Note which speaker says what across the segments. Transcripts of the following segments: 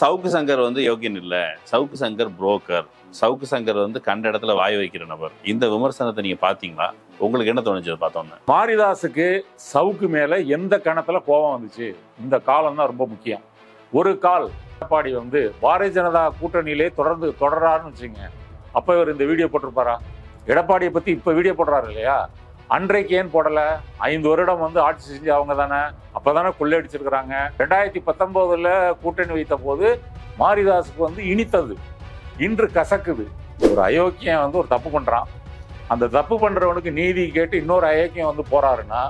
Speaker 1: சவுக்கு சங்கர் வந்து யோகியன் இல்ல, சவுக்கு சங்கர் புரோக்கர், சவுக்கு சங்கர் வந்து கண்ட இடத்துல வாய் வைக்கிற நபர். இந்த விமர்சனத்தை நீங்க பாத்தீங்களா? உங்களுக்கு என்ன தோணுச்சு பார்த்தோன்னு?
Speaker 2: மாரிதாஸுக்கு சவுக்கு மேல எந்த கணத்துல கோபம் வந்துச்சு? இந்த காலம் தான் ரொம்ப முக்கியம். ஒரு கால் எடப்பாடி வந்து பாரதிய ஜனதா கூட்டணியிலே தொடர்றாருன்னு வச்சுங்க, அப்ப இவர் இந்த வீடியோ போட்டிருப்பாரா? எடப்பாடியை பத்தி இப்ப வீடியோ போடுறாரு இல்லையா, அன்றைக்கு ஏன் போடல? 5 வருடம் வந்து ஆட்சி செஞ்சு அவங்க தானே, அப்பதானே கொள்ளையடிச்சிருக்கிறாங்க. 2019 கூட்டணி வைத்த போது மாரிதாஸுக்கு வந்து இனித்தது, இன்று கசக்குது. ஒரு அயோக்கியம் வந்து ஒரு தப்பு பண்றான், அந்த தப்பு பண்றவனுக்கு நீதி கேட்டு இன்னொரு அயோக்கியம் வந்து போறாருன்னா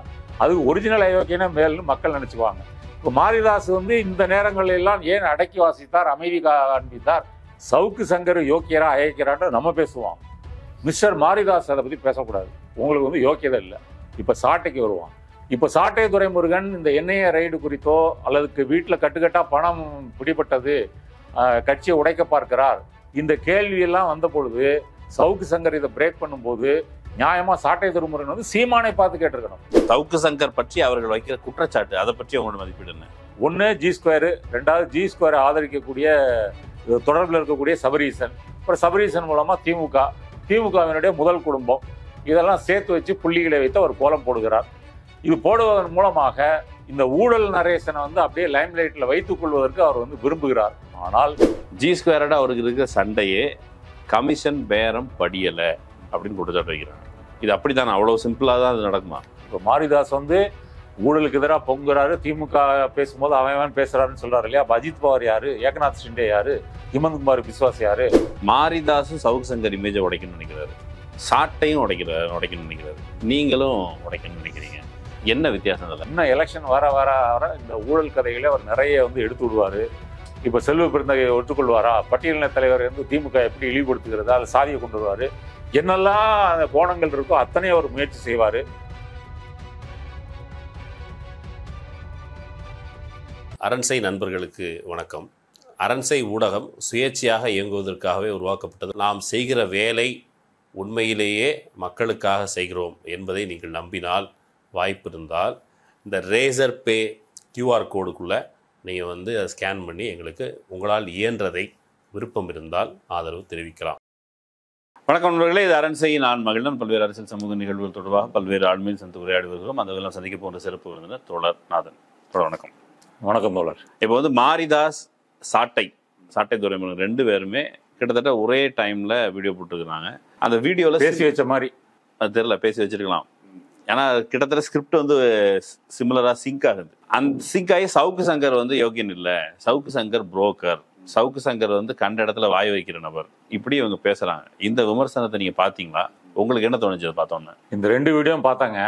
Speaker 2: அது ஒரிஜினல் அயோக்கியனே மேல்னு மக்கள் நினைச்சுக்குவாங்க. இப்போ மாரிதாஸ் வந்து இந்த நேரங்களில் எல்லாம் ஏன் அடக்கி வாசித்தார், அமைதி காண்பித்தார்? சவுக்கு சங்கர் யோக்கியரா அயோக்கியரான்னு நம்ம பேசுவோம், மிஸ்டர் மாரிதாஸ் அதை பத்தி பேசக்கூடாது. உங்களுக்கு வந்து யோக்கியதை இல்லை. இப்ப சாட்டைக்கு வருவான். இப்ப சாட்டை துரைமுருகன் இந்த என்ஐஏ ரைடு குறித்தோ அல்லது வீட்டில் கட்டுக்கட்டா பணம் பிடிபட்டது, கட்சியை உடைக்க பார்க்கிறார், இந்த கேள்வியெல்லாம் வந்த பொழுது சவுக்கு சங்கர் இதை பிரேக் பண்ணும்போது நியாயமா சாட்டை துரைமுருகன் வந்து சீமானை பார்த்து கேட்டிருக்கணும்.
Speaker 1: சவுக்கு சங்கர் பற்றி அவர்கள் வைக்கிற குற்றச்சாட்டு, அதை பற்றி உங்களோட மதிப்பீடு என்ன?
Speaker 2: ஒன்று G2, ரெண்டாவது G2 ஆதரிக்கக்கூடிய தொடர்பில் இருக்கக்கூடிய சபரீசன், அப்புறம் சபரீசன் மூலமா திமுகவினுடைய முதல் குடும்பம், இதெல்லாம் சேர்த்து வச்சு புள்ளிகளை வைத்து அவர் கோலம் போடுகிறார். இது போடுவதன் மூலமாக இந்த ஊழல் நரேசனை வந்து அப்படியே லைம்லைட்ல வைத்துக் கொள்வதற்கு அவர் வந்து விரும்புகிறார். ஆனால்
Speaker 1: G2 அவருக்கு இருக்கிற சண்டையே கமிஷன் பேரம் படியல அப்படின்னு குற்றச்சாட்டு வைக்கிறாங்க. இது அப்படித்தானே? அவ்வளவு சிம்பிளா தான் அது நடக்குமா?
Speaker 2: இப்போ மாரிதாஸ் வந்து ஊழலுக்கு எதிராக பொங்குறாரு, திமுக பேசும்போது அவன் பேசுறாருன்னு சொல்றாரு இல்லையா. அஜித் பவார் யாரு, ஏக்நாத் ஷிண்டே யாரு, ஹிமந்த் குமார் பிஸ்வாஸ் யாரு?
Speaker 1: மாரிதாஸும் சவுக்கு சங்கர் இமேஜை உடைக்கணும்னு நினைக்கிறாரு, சாட்டையும் உடைக்கணும்னு நினைக்கிறாரு, நீங்களும் உடைக்கணும்னு நினைக்கிறீங்க. என்ன வித்தியாசம் இல்லை?
Speaker 2: இன்னும் எலெக்ஷன் வர வர வர இந்த ஊழல் கதைகளை அவர் நிறைய வந்து எடுத்து விடுவாரு. இப்போ செல்வ பெருந்தகை ஒத்துக்கொள்வாரா? பட்டியலின தலைவர் வந்து திமுக எப்படி இழிவுபடுத்துகிறதா, அல்லது சாதியை கொண்டு வருவாரு, என்னெல்லாம் அந்த கோணங்கள் இருக்கோ அத்தனை அவர் முயற்சி செய்வாரு.
Speaker 3: அரண்சை நண்பர்களுக்கு வணக்கம். அரண்சை ஊடகம் சுயேட்சையாக இயங்குவதற்காகவே உருவாக்கப்பட்டது. நாம் செய்கிற வேலை உண்மையிலேயே மக்களுக்காக செய்கிறோம் என்பதை நீங்கள் நம்பினால், வாய்ப்பு இருந்தால் இந்த ரேசர் பே QR கோடுக்குள்ளே நீங்கள் வந்து அதை ஸ்கேன் பண்ணி எங்களுக்கு உங்களால் இயன்றதை விருப்பம் இருந்தால் ஆதரவு தெரிவிக்கலாம்.
Speaker 1: வணக்கம் நண்பர்களே, இது அரண்சை. நான் மகிழ்டன். பல்வேறு அரசியல் சமூக நிகழ்வுகள் தொடர்பாக பல்வேறு ஆளுமையில் சந்தித்து உரையாடி வருகிறோம். அந்த சந்திக்க போன்ற சிறப்பு விருந்தினர் தோழர் நாதன். வணக்கம்.
Speaker 2: வணக்கம் தோழர்.
Speaker 1: இப்போ வந்து மாரிதாஸ், சாட்டை துரைமுருகன் 2 பேருமே கிட்டத்தட்ட ஒரே டைம்ல வீடியோ போட்டுருக்காங்க. அந்த வீடியோல
Speaker 2: பேசி வச்ச மாதிரி
Speaker 1: அது தெரியல, பேசி வச்சிருக்கலாம். ஏன்னா கிட்டத்தட்ட ஸ்கிரிப்ட் வந்து சிமிலரா சிங்க் ஆகுது. அந்த சிங்க் ஆகி சவுக்கு சங்கர் வந்து யோகியன் இல்ல, சவுக்கு சங்கர் புரோக்கர், சவுக்கு சங்கர் வந்து கண்ட இடத்துல வாய் வைக்கிற நபர், இப்படி இவங்க பேசுறாங்க. இந்த விமர்சனத்தை நீங்க பாத்தீங்களா? உங்களுக்கு என்ன தோணுச்சு பார்த்தோன்னு?
Speaker 2: இந்த 2 வீடியோவும் பார்த்தாங்க.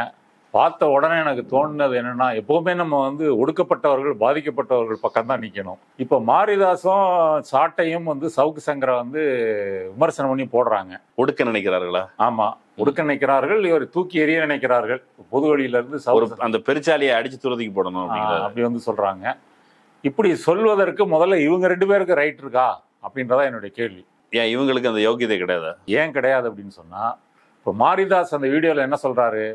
Speaker 2: பார்த்த உடனே எனக்கு தோணுனது என்னன்னா, எப்பவுமே நம்ம வந்து ஒடுக்கப்பட்டவர்கள், பாதிக்கப்பட்டவர்கள் பக்கம் தான் நிற்கணும். இப்போ மாரிதாசும் சாட்டையும் வந்து சவுக்கு சங்கரை வந்து விமர்சனம் பண்ணி போடுறாங்க.
Speaker 1: ஒடுக்க நினைக்கிறார்களா?
Speaker 2: ஆமா, ஒடுக்க நினைக்கிறார்கள், இவர் தூக்கி எறிய நினைக்கிறார்கள். பொது வழியில இருந்து
Speaker 1: அந்த பெருச்சாலியை அடிச்சு துரதிக்கு போடணும்
Speaker 2: அப்படி வந்து சொல்றாங்க. இப்படி சொல்வதற்கு முதல்ல இவங்க 2 பேருக்கு ரைட் இருக்கா அப்படின்றதா என்னுடைய கேள்வி.
Speaker 1: ஏன் இவங்களுக்கு அந்த யோகியதை கிடையாது?
Speaker 2: ஏன் கிடையாது அப்படின்னு சொன்னா, இப்போ மாரிதாஸ் அந்த வீடியோல என்ன சொல்றாரு,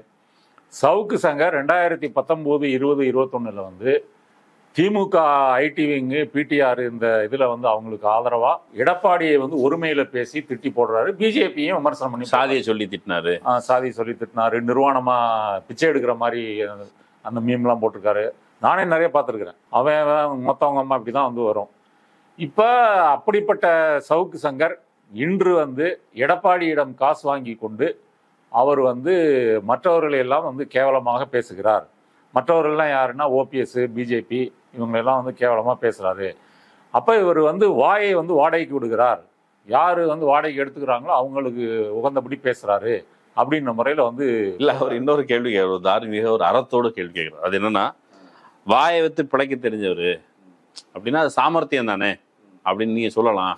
Speaker 2: சவுக்கு சங்கர் 2019, 20, 21 வந்து திமுக ஐடி விங்கு, PTR இந்த இதுல வந்து அவங்களுக்கு ஆதரவா எடப்பாடியை வந்து ஒருமையில பேசி திட்டி போடுறாரு. பிஜேபியும் விமர்சனம் பண்ணி
Speaker 1: சாதியை சொல்லி திட்டினாரு,
Speaker 2: சாதியை சொல்லி திட்டினாரு, நிர்வாணமா பிச்சை எடுக்கிற மாதிரி அந்த மீம்லாம் போட்டிருக்காரு. நானே நிறைய பார்த்துருக்குறேன். அவன் மொத்தவங்க அம்மா இப்படிதான் வந்து வரும். இப்ப அப்படிப்பட்ட சவுக்கு சங்கர் இன்று வந்து எடப்பாடியிடம் காசு வாங்கி கொண்டு அவர் வந்து மற்றவர்களை எல்லாம் வந்து கேவலமாக பேசுகிறார். மற்றவர்கள்லாம் யாருன்னா OPS, பிஜேபி இவங்களெல்லாம் வந்து கேவலமாக பேசுகிறாரு. அப்போ இவர் வந்து வாயை வந்து வாடகைக்கு விடுகிறார். யார் வந்து வாடகைக்கு எடுத்துக்கிறாங்களோ அவங்களுக்கு உகந்தபடி பேசுகிறாரு அப்படின்ற முறையில் வந்து.
Speaker 1: இல்லை, அவர் இன்னொரு கேள்வி கேட்குறாரு, தார்மீக ஒரு அறத்தோடு கேள்வி கேட்குறாரு. அது என்னன்னா, வாயை வைத்து பிழைக்க தெரிஞ்சவர் அப்படின்னா அது சாமர்த்தியம் தானே அப்படின்னு நீங்கள் சொல்லலாம்.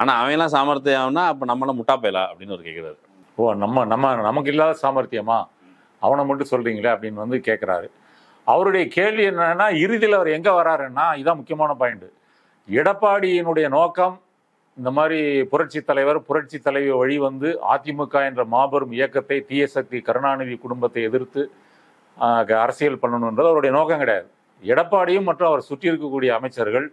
Speaker 1: ஆனால் அவன்லாம் சாமர்த்தியம்னா அப்போ நம்மளாம் முட்டாப்பேலா அப்படின்னு ஒரு கேட்குறாரு.
Speaker 2: ஓ, நமக்கு இல்லாத சாமர்த்தியமா அவனை மட்டும் சொல்றீங்களே அப்படின்னு வந்து கேட்குறாரு. அவருடைய கேள்வி என்னன்னா, இறுதியில் அவர் எங்கே வராருன்னா, இதுதான் முக்கியமான பாயிண்ட். எடப்பாடியினுடைய நோக்கம் இந்த மாதிரி புரட்சி தலைவர், புரட்சி தலைவி வழி வந்து அதிமுக என்ற மாபெரும் இயக்கத்தை, தீய சக்தி கருணாநிதி குடும்பத்தை எதிர்த்து அரசியல் பண்ணணுன்றது அவருடைய நோக்கம் கிடையாது. எடப்பாடியும் மற்றும் அவர் சுற்றி இருக்கக்கூடிய அமைச்சர்கள்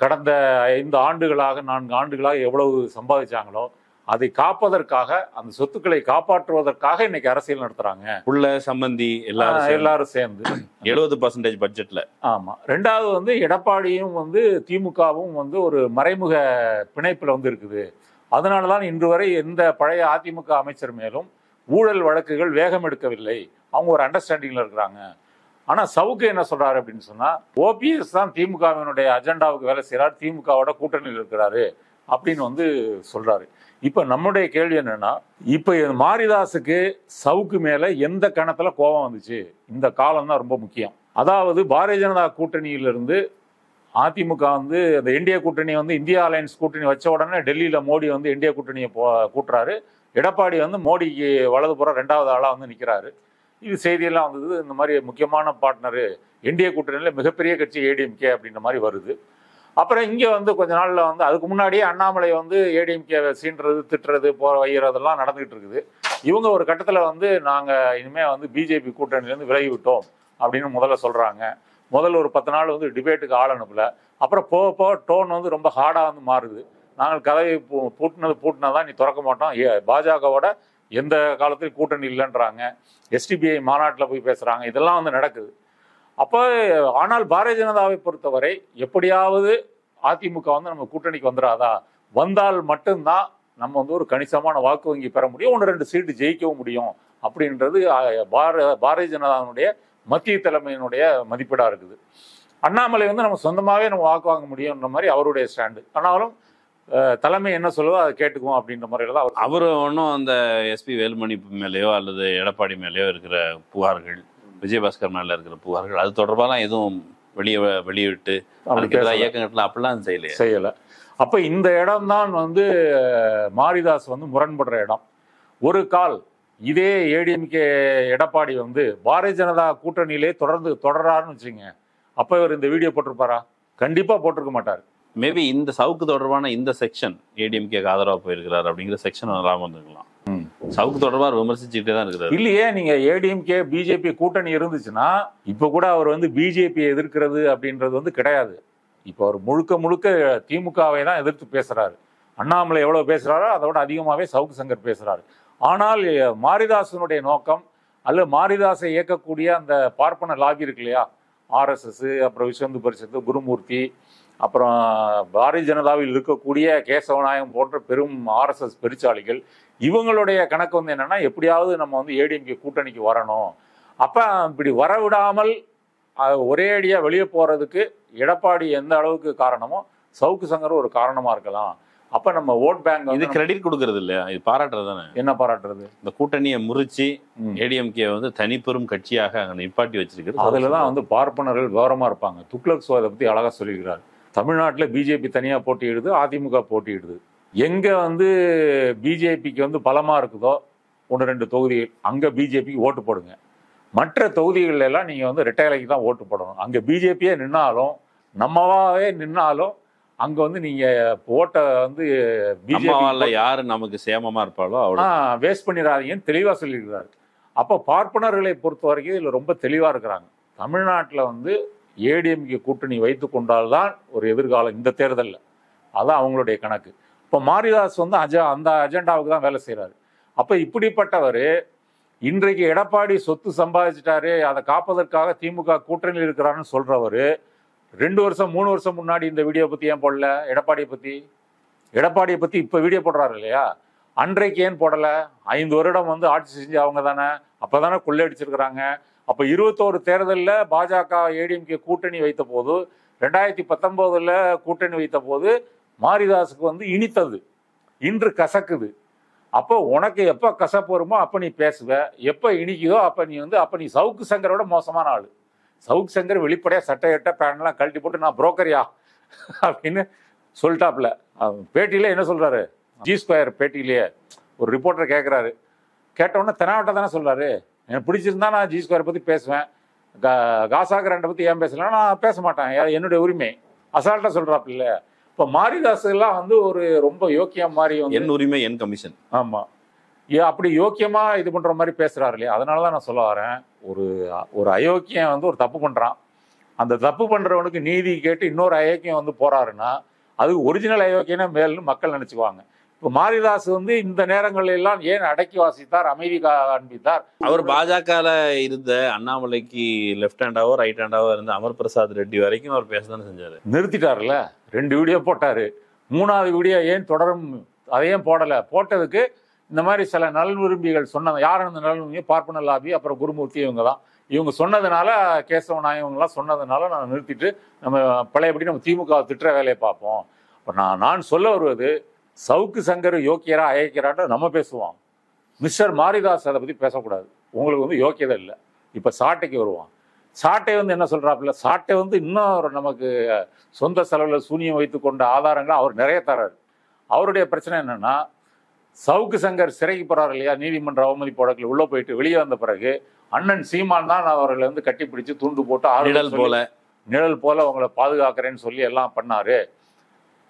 Speaker 2: கடந்த 5 ஆண்டுகளாக 4 ஆண்டுகளாக எவ்வளவு சம்பாதிச்சாங்களோ அதை காப்பதற்காக, அந்த சொத்துக்களை காப்பாற்றுவதற்காக இன்னைக்கு அரசியல் நடத்துறாங்க.
Speaker 1: உள்ள சம்பந்தி
Speaker 2: எல்லாரும் சேர்ந்து
Speaker 1: 70% பட்ஜெட்ல.
Speaker 2: ஆமா. ரெண்டாவது வந்து எடப்பாடியும் வந்து திமுகவும் வந்து ஒரு மறைமுக பிணைப்புல வந்து இருக்குது. அதனாலதான் இன்று வரை எந்த பழைய அதிமுக அமைச்சர் மேலும் ஊழல் வழக்குகள் வேகம் எடுக்கவில்லை. அவங்க ஒரு அண்டர்ஸ்டாண்டிங்ல இருக்கிறாங்க. ஆனா சவுக்கு என்ன சொல்றாரு அப்படின்னு சொன்னா, ஓபிஎஸ் தான் திமுகவினுடைய அஜெண்டாவுக்கு வேலை செய்யறாரு, திமுகவோட கூட்டணியில் இருக்கிறாரு அப்படின்னு வந்து சொல்றாரு. இப்ப நம்முடைய கேள்வி என்னன்னா, இப்ப மாரிதாஸுக்கு சவுக்கு மேல எந்த கணத்துல கோபம் வந்துச்சு? இந்த காலம் தான் ரொம்ப முக்கியம். அதாவது பாரதிய ஜனதா கூட்டணியிலிருந்து அதிமுக வந்து அந்த என்டிஏ கூட்டணி வந்து இந்தியா அலையன்ஸ் கூட்டணி வச்ச உடனே டெல்லியில மோடி வந்து என்டிஏ கூட்டணியை கூட்டுறாரு. எடப்பாடி வந்து மோடிக்கு வலதுபுறம் 2வது ஆளா வந்து நிக்கிறாரு. இது செய்தியெல்லாம் வந்தது. இந்த மாதிரி முக்கியமான பார்ட்னரு என்டிஏ கூட்டணியில மிகப்பெரிய கட்சி ஏடிஎம்கே அப்படின்ற மாதிரி வருது. அப்புறம் இங்கே வந்து கொஞ்ச நாளில் வந்து அதுக்கு முன்னாடியே அண்ணாமலை வந்து ஏடிஎம்கே சீன்றது, திட்டுறது, வைக்கிறதெல்லாம் நடந்துகிட்டு இருக்குது. இவங்க ஒரு கட்டத்தில் வந்து நாங்கள் இனிமேல் வந்து பிஜேபி கூட்டணியிலேருந்து விலகி விட்டோம் அப்படின்னு முதல்ல சொல்கிறாங்க. முதல்ல ஒரு 10 நாள் வந்து டிபேட்டுக்கு ஆள் அனுப்பல. அப்புறம் போக போக டோன் வந்து ரொம்ப ஹார்டாக வந்து மாறுது. நாங்கள் கதவை பூட்டினதான் நீ திறக்க மாட்டோம், பாஜகவோட எந்த காலத்திலும் கூட்டணி இல்லைன்றாங்க. எஸ்டிபிஐ மாநாட்டில் போய் பேசுகிறாங்க. இதெல்லாம் வந்து நடக்குது. அப்போ ஆனால் பாரதிய ஜனதாவை பொறுத்தவரை எப்படியாவது அதிமுக வந்து நம்ம கூட்டணிக்கு வந்துடாதா, வந்தால் மட்டும்தான் நம்ம வந்து ஒரு கணிசமான வாக்கு வங்கி பெற முடியும், 1-2 சீட்டு ஜெயிக்கவும் முடியும் அப்படின்றது பாரதிய ஜனதாவுடைய மத்திய தலைமையினுடைய மதிப்பீடாக இருக்குது. அண்ணாமலை வந்து நம்ம சொந்தமாகவே நம்ம வாக்கு வாங்க முடியும்ன்ற மாதிரி அவருடைய ஸ்டாண்டு. ஆனாலும் தலைமை என்ன சொல்லுவோ அதை கேட்டுக்குவோம் அப்படின்ற முறையில் தான்
Speaker 1: அவர் ஒன்றும் அந்த எஸ்பி வேலுமணி மேலேயோ அல்லது எடப்பாடி மேலேயோ இருக்கிற புகார்கள், விஜயபாஸ்கர் மேல இருக்கிற புகார்கள், அது தொடர்பாலாம் எதுவும் வெளியிட்டு இயக்கங்கள்லாம் அப்படிலாம் செய்யல.
Speaker 2: அப்ப இந்த இடம் தான் வந்து மாரிதாஸ் வந்து முரண்படுற இடம். ஒரு கால் இதே ஏடிஎம்கே எடப்பாடி வந்து பாரதிய ஜனதா கூட்டணியிலே தொடராருன்னு வச்சுங்க, அப்ப இவர் இந்த வீடியோ போட்டிருப்பாரா? கண்டிப்பா போட்டிருக்க மாட்டார்.
Speaker 1: மேபி இந்த சவுக்கு தொடர்பான இந்த செக்ஷன் ஏடிஎம்கேக்கு ஆதரவா போயிருக்கிறார் அப்படிங்கிற செக்ஷன் வராம இருந்திருக்கலாம். சவுக்கு தொடர்பாக விமர்சிச்சுட்டே தான் இருக்கிறார்.
Speaker 2: இல்லையே, நீங்க ஏடிஎம்கே பிஜேபி கூட்டணி இருந்துச்சுன்னா இப்ப கூட அவர் வந்து பிஜேபியை எதிர்க்கிறது அப்படின்றது வந்து கிடையாது. இப்போ அவர் முழுக்க திமுகவை தான் எதிர்த்து பேசுறாரு. அண்ணாமலை எவ்வளவு பேசுறாரோ அதோட அதிகமாகவே சவுக்கு சங்கர் பேசுறாரு. ஆனால் மாரிதாசனுடைய நோக்கம் அல்லது மாரிதாசை இயக்கக்கூடிய அந்த பார்ப்பன லாபி இருக்கு இல்லையா, ஆர்எஸ்எஸ், அப்புறம் விஸ்வ இந்து பரிஷத்து, குருமூர்த்தி, அப்புறம் பாரதிய ஜனதாவில் இருக்கக்கூடிய கேசவநாயகம் போன்ற பெரும் ஆர்எஸ்எஸ் பெருச்சாளிகள், இவங்களுடைய கணக்கு வந்து என்னன்னா, எப்படியாவது நம்ம வந்து ஏடிஎம்கே கூட்டணிக்கு வரணும். அப்ப இப்படி வரவிடாமல் ஒரே அடியா வெளியே போறதுக்கு எடப்பாடி எந்த அளவுக்கு காரணமோ சவுக்கு சங்கர் ஒரு காரணமா இருக்கலாம். அப்ப நம்ம ஓட் பேங்க்
Speaker 1: இது கிரெடிட் கொடுக்கறது இல்லையா, இது பாராட்டுறது தானே.
Speaker 2: என்ன பாராட்டுறது?
Speaker 1: இந்த கூட்டணியை முறிச்சு ஏடிஎம்கே வந்து தனிப்பெரும் கட்சியாக அங்க நிப்பாட்டி வச்சிருக்கிறது.
Speaker 2: அதுலதான் வந்து பார்ப்பனர்கள் விவரமா இருப்பாங்க. துக்ளக் சோதை பத்தி அழகா சொல்லியிருக்கிறார். தமிழ்நாட்டில் பிஜேபி தனியா போட்டியிடுது, அதிமுக போட்டியிடுது. எங்க வந்து பிஜேபிக்கு வந்து பலமா இருக்குதோ 1-2 தொகுதிகள் அங்க பிஜேபிக்கு ஓட்டு போடுங்க. மற்ற தொகுதிகள் எல்லாம் நீங்க வந்து ரெட்டைலைக்கு தான் ஓட்டு போடணும். அங்க பிஜேபியே நின்னாலும் நம்மவாவே நின்னாலும் அங்க வந்து நீங்க ஓட்டை வந்து
Speaker 1: பிஜேபி யாரு நமக்கு சேமமா இருப்பாளோ
Speaker 2: வேஸ்ட் பண்ணிடாதீங்கன்னு தெளிவா சொல்லியிருக்கிறாரு. அப்போ பார்ப்பனர்களை பொறுத்த வரைக்கும் இதுல ரொம்ப தெளிவா இருக்கிறாங்க. தமிழ்நாட்டில் வந்து ஏடிஎம்கே கூட்டணி வைத்து கொண்டால்தான் ஒரு எதிர்காலம் இந்த தேர்தலில், அதான் அவங்களுடைய கணக்கு. இப்போ மாரிதாஸ் வந்து அந்த அஜெண்டாவுக்கு தான் வேலை செய்கிறாரு. அப்போ இப்படிப்பட்டவர் இன்றைக்கு எடப்பாடி சொத்து சம்பாதிச்சிட்டாரு, அதை காப்பதற்காக திமுக கூட்டணியில் இருக்கிறாருன்னு சொல்றவர் 2 வருஷம் 3 வருஷம் முன்னாடி இந்த வீடியோ பற்றி ஏன் போடல? எடப்பாடியை பற்றி இப்போ வீடியோ போடுறாரு இல்லையா, அன்றைக்கு ஏன் போடலை? 5 வருடம் வந்து ஆட்சி செஞ்சு அவங்க தானே, அப்போ தானே கொள்ளையடிச்சிருக்கிறாங்க. அப்போ 21 தேர்தலில் பாஜக ஏடிஎம்கே கூட்டணி வைத்த போது, 2019 கூட்டணி வைத்த போது மாரிதாஸுக்கு வந்து இனித்தது, இன்று கசக்குது. அப்போ உனக்கு எப்போ கசப்பு வருமோ அப்போ நீ பேசுவ, எப்போ இனிக்குதோ அப்போ நீ சவுக்கு சங்கரோட மோசமான ஆள். சவுக்கு சங்கர் வெளிப்படையாக சட்டையட்ட பேண்ட்லாம் கழட்டி போட்டு நான் புரோக்கரியா அப்படின்னு சொல்லிட்டாப்ல. பேட்டியில என்ன சொல்றாரு, G2 பேட்டியிலேயே ஒரு ரிப்போர்ட்டர் கேட்குறாரு. கேட்டவுடனே தெனாவட்ட தானே சொல்றாரு, எனக்கு பிடிச்சிருந்தா நான் G2 பற்றி பேசுவேன், காசா கிராண்டை பற்றி ஏன் பேசலாம், நான் பேச மாட்டேன், என்னுடைய உரிமை, அசால்ட்டாக சொல்கிறாப்பில்ல. இப்போ மாரிதாஸ் எல்லாம் வந்து ஒரு ரொம்ப யோக்கியம் மாதிரி வந்து
Speaker 1: என் உரிமை என் கமிஷன்,
Speaker 2: ஆமாம், அப்படி யோக்கியமாக இது பண்ணுற மாதிரி பேசுகிறாரு இல்லையா. அதனால தான் நான் சொல்ல வரேன், ஒரு அயோக்கியம் வந்து ஒரு தப்பு பண்ணுறான், அந்த தப்பு பண்றவனுக்கு நீதி கேட்டு இன்னொரு அயோக்கியம் வந்து போறாருன்னா அதுக்கு ஒரிஜினல் அயோக்கியனே மேல்னு மக்கள் நினைச்சுக்குவாங்க. இப்போ மாரிதாஸ் வந்து இந்த நேரங்களில் எல்லாம் ஏன் அடக்கி வாசித்தார், அமைதி காண்பித்தார்?
Speaker 1: அவர் பாஜகல இருந்த அண்ணாமலைக்கு லெஃப்ட் ஹேண்டாவோ ரைட் ஹேண்டாவோ இருந்த அமர் பிரசாத் ரெட்டி வரைக்கும் அவர் பேசதானே செஞ்சாரு.
Speaker 2: நிறுத்திட்டார்ல, 2 வீடியோ போட்டாரு. 3வது வீடியோ ஏன் தொடரும், அதையும் போடலை. போட்டதுக்கு இந்த மாதிரி சில நலன் விரும்பிகள் சொன்னது. யாரும் அந்த நலன் விரும்பி பார்ப்பன லாபி, அப்புறம் குருமூர்த்தி, இவங்க தான். இவங்க சொன்னதுனால, கேசவ நாயகங்களாம் சொன்னதுனால நான் நிறுத்திட்டு நம்ம பழையபடி நம்ம திமுக திட்டுற வேலையை பார்ப்போம். இப்போ நான் சொல்ல வருவது, சவுக்கு சங்கர் யோக்கியரா அயக்கிறான்ற நம்ம பேசுவோம். மிஸ்டர் மாரிதாஸ் அதை பற்றி பேசக்கூடாது. உங்களுக்கு வந்து யோக்கியதை இல்லை. இப்போ சாட்டைக்கு வருவான். சாட்டை வந்து என்ன சொல்கிறாப்புல, சாட்டை வந்து இன்னும் நமக்கு சொந்த செலவில் சூனியம் வைத்து கொண்ட ஆதாரங்களை அவர் நிறைய தர்றாரு. அவருடைய பிரச்சனை என்னென்னா, சவுக்கு சங்கர் சிறைக்கு போகிறார் இல்லையா, நீதிமன்ற அவமதிப்பு வழக்கில் உள்ளே போயிட்டு வெளியே வந்த பிறகு அண்ணன் சீமான் தான் அவர்களை வந்து கட்டிப்பிடிச்சு துண்டு போட்டு நிழல் போல அவங்களை பாதுகாக்கிறேன்னு சொல்லி எல்லாம் பண்ணாரு.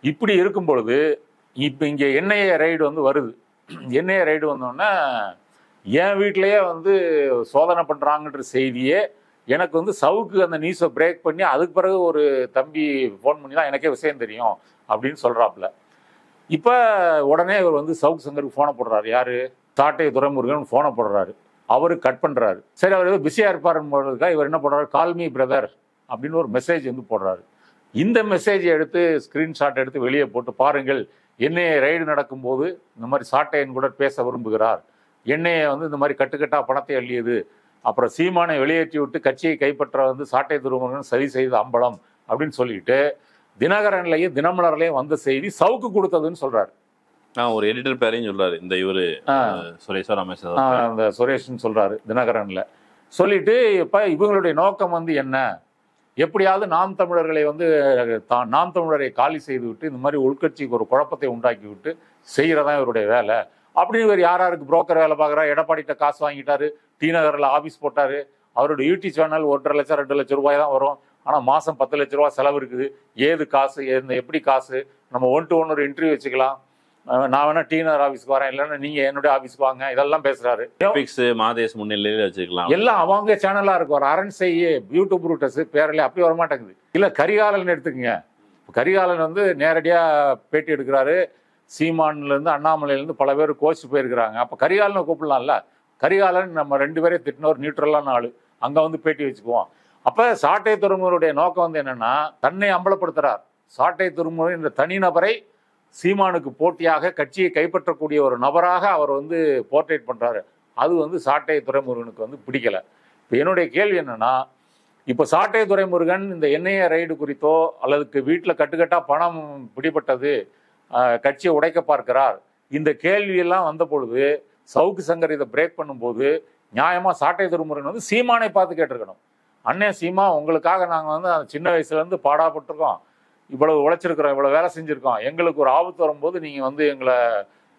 Speaker 2: இப்படி இருக்கும் பொழுது இப்போ இங்கே என்ஐஏ ரைடு வந்து வருது. என்ஐஏ ரைடு வந்தோடனே என் வீட்டிலையே வந்து சோதனை பண்ணுறாங்கன்ற செய்தியே எனக்கு வந்து சவுக்கு அந்த நியூஸை பிரேக் பண்ணி அதுக்கு பிறகு ஒரு தம்பி ஃபோன் பண்ணி தான் எனக்கே விஷயம் தெரியும் அப்படின்னு சொல்கிறாப்புல. இப்போ உடனே இவர் வந்து சவுக்கு சங்கருக்கு ஃபோனை போடுறாரு. யார்? சாட்டை துரைமுருகன் ஃபோனை போடுறாரு. அவரு கட் பண்ணுறாரு. சரி, அவர் ஏதோ பிஸியாக இருப்பாருன்னு போடுறதுக்காக இவர் என்ன பண்ணுறாரு, கால்மி பிரதர் அப்படின்னு ஒரு மெசேஜ் வந்து போடுறாரு. இந்த மெசேஜை எடுத்து ஸ்க்ரீன்ஷாட் எடுத்து வெளியே போட்டு, பாருங்கள், என்ஐஏ ரைடு நடக்கும்போது இந்த மாதிரி சாட்டையன் கூட பேச விரும்புகிறார், என்ஐஏ வந்து இந்த மாதிரி கட்டுக்கட்டாக பணத்தை அள்ளியது, அப்புறம் சீமானை வெளியேற்றி விட்டு கட்சியை கைப்பற்ற வந்து சாட்டை துருமுருகன் சரி செய்த அம்பலம் அப்படின்னு சொல்லிட்டு தினகரன்லையும் தினமலர்லையும் வந்த செய்தி சவுக்கு கொடுத்ததுன்னு சொல்றாரு.
Speaker 1: ஒரு எடிட்டர் பேரையும் சொல்றாரு, இந்த இவரு சுரேஷ் ரமேஷ்,
Speaker 2: அந்த சுரேஷ்னு சொல்றாரு தினகரன்ல. சொல்லிட்டு இப்ப இவங்களுடைய நோக்கம் வந்து என்ன, எப்படியாவது நாம் தமிழர்களை வந்து நாம் தமிழரை காலி செய்து விட்டு இந்த மாதிரி உள்கட்சிக்கு ஒரு குழப்பத்தை உண்டாக்கி விட்டு செய்யறதான் இவருடைய வேலை அப்படின்னு. இவர் யாராருக்கு புரோக்கர் வேலை பார்க்குறா, எடப்பாடிட்ட காசு வாங்கிட்டாரு, டி நகரில் ஆஃபீஸ் போட்டாரு, அவருடைய யூடியூப் சேனல் 1.5 லட்சம் 2 லட்சம் ரூபாய் தான் வரும், ஆனால் மாதம் 10 லட்ச ரூபா செலவு இருக்குது. ஏது காசு, எப்படி காசு, நம்ம 1 to 1 ஒரு இன்டர்வியூ வச்சுக்கலாம், நான் வேணா டி நகர் ஆஃபீஸ்க்கு வரேன், இல்லைன்னா நீங்க என்னுடைய ஆஃபீஸ்க்கு வாங்க, இதெல்லாம் பேசுறாரு.
Speaker 1: மாதேஷ் முன்னிலையில் வச்சுக்கலாம்,
Speaker 2: எல்லாம் அவங்க சேனலா இருக்கும். ஒரு அரண்செய்ய யூடியூப் ரூட்டஸ் பேரில் அப்படி வரமாட்டேங்குது. இல்லை, கரிகாலன் எடுத்துக்கங்க. கரிகாலன் வந்து நேரடியா பேட்டி எடுக்கிறாரு. சீமான்லேருந்து அண்ணாமலையிலேருந்து பல பேர் கோச்சு போயிருக்கிறாங்க. அப்போ கரிகாலனை கூப்பிடலாம்ல. கரிகாலன் நம்ம 2 பேரையும் திட்டின ஒரு நியூட்ரலான ஆளு, அங்கே வந்து பேட்டி வச்சுக்குவோம். அப்போ சாட்டை துரைமுருகனுடைய நோக்கம் வந்து என்னன்னா, தன்னை அம்பலப்படுத்துறார். சாட்டை துரைமுருகன் என்ற தனிநபரை சீமானுக்கு போட்டியாக கட்சியை கைப்பற்றக்கூடிய ஒரு நபராக அவர் வந்து போர்ட்ரேட் பண்றாரு. அது வந்து சாட்டை துரைமுருகனுக்கு வந்து பிடிக்கல. இப்போ என்னுடைய கேள்வி என்னன்னா, இப்போ சாட்டை துரைமுருகன் இந்த என்ஐஏ ரைடு குறித்தோ அல்லது வீட்டில் கட்டுக்கட்டா பணம் பிடிபட்டது, கட்சியை உடைக்க பார்க்கிறார், இந்த கேள்வியெல்லாம் வந்த பொழுது சவுக்கு சங்கர் இதை பிரேக் பண்ணும்போது நியாயமா சாட்டை துரைமுருகன் வந்து சீமானை பார்த்து கேட்டிருக்கணும். அண்ணே சீமா, உங்களுக்காக நாங்கள் வந்து சின்ன வயசுலேருந்து பாடாப்பட்டிருக்கோம், இவ்வளவு உழைச்சிருக்கிறோம், இவ்வளவு வேலை செஞ்சுருக்கோம், எங்களுக்கு ஒரு ஆபத்து வரும்போது நீங்கள் வந்து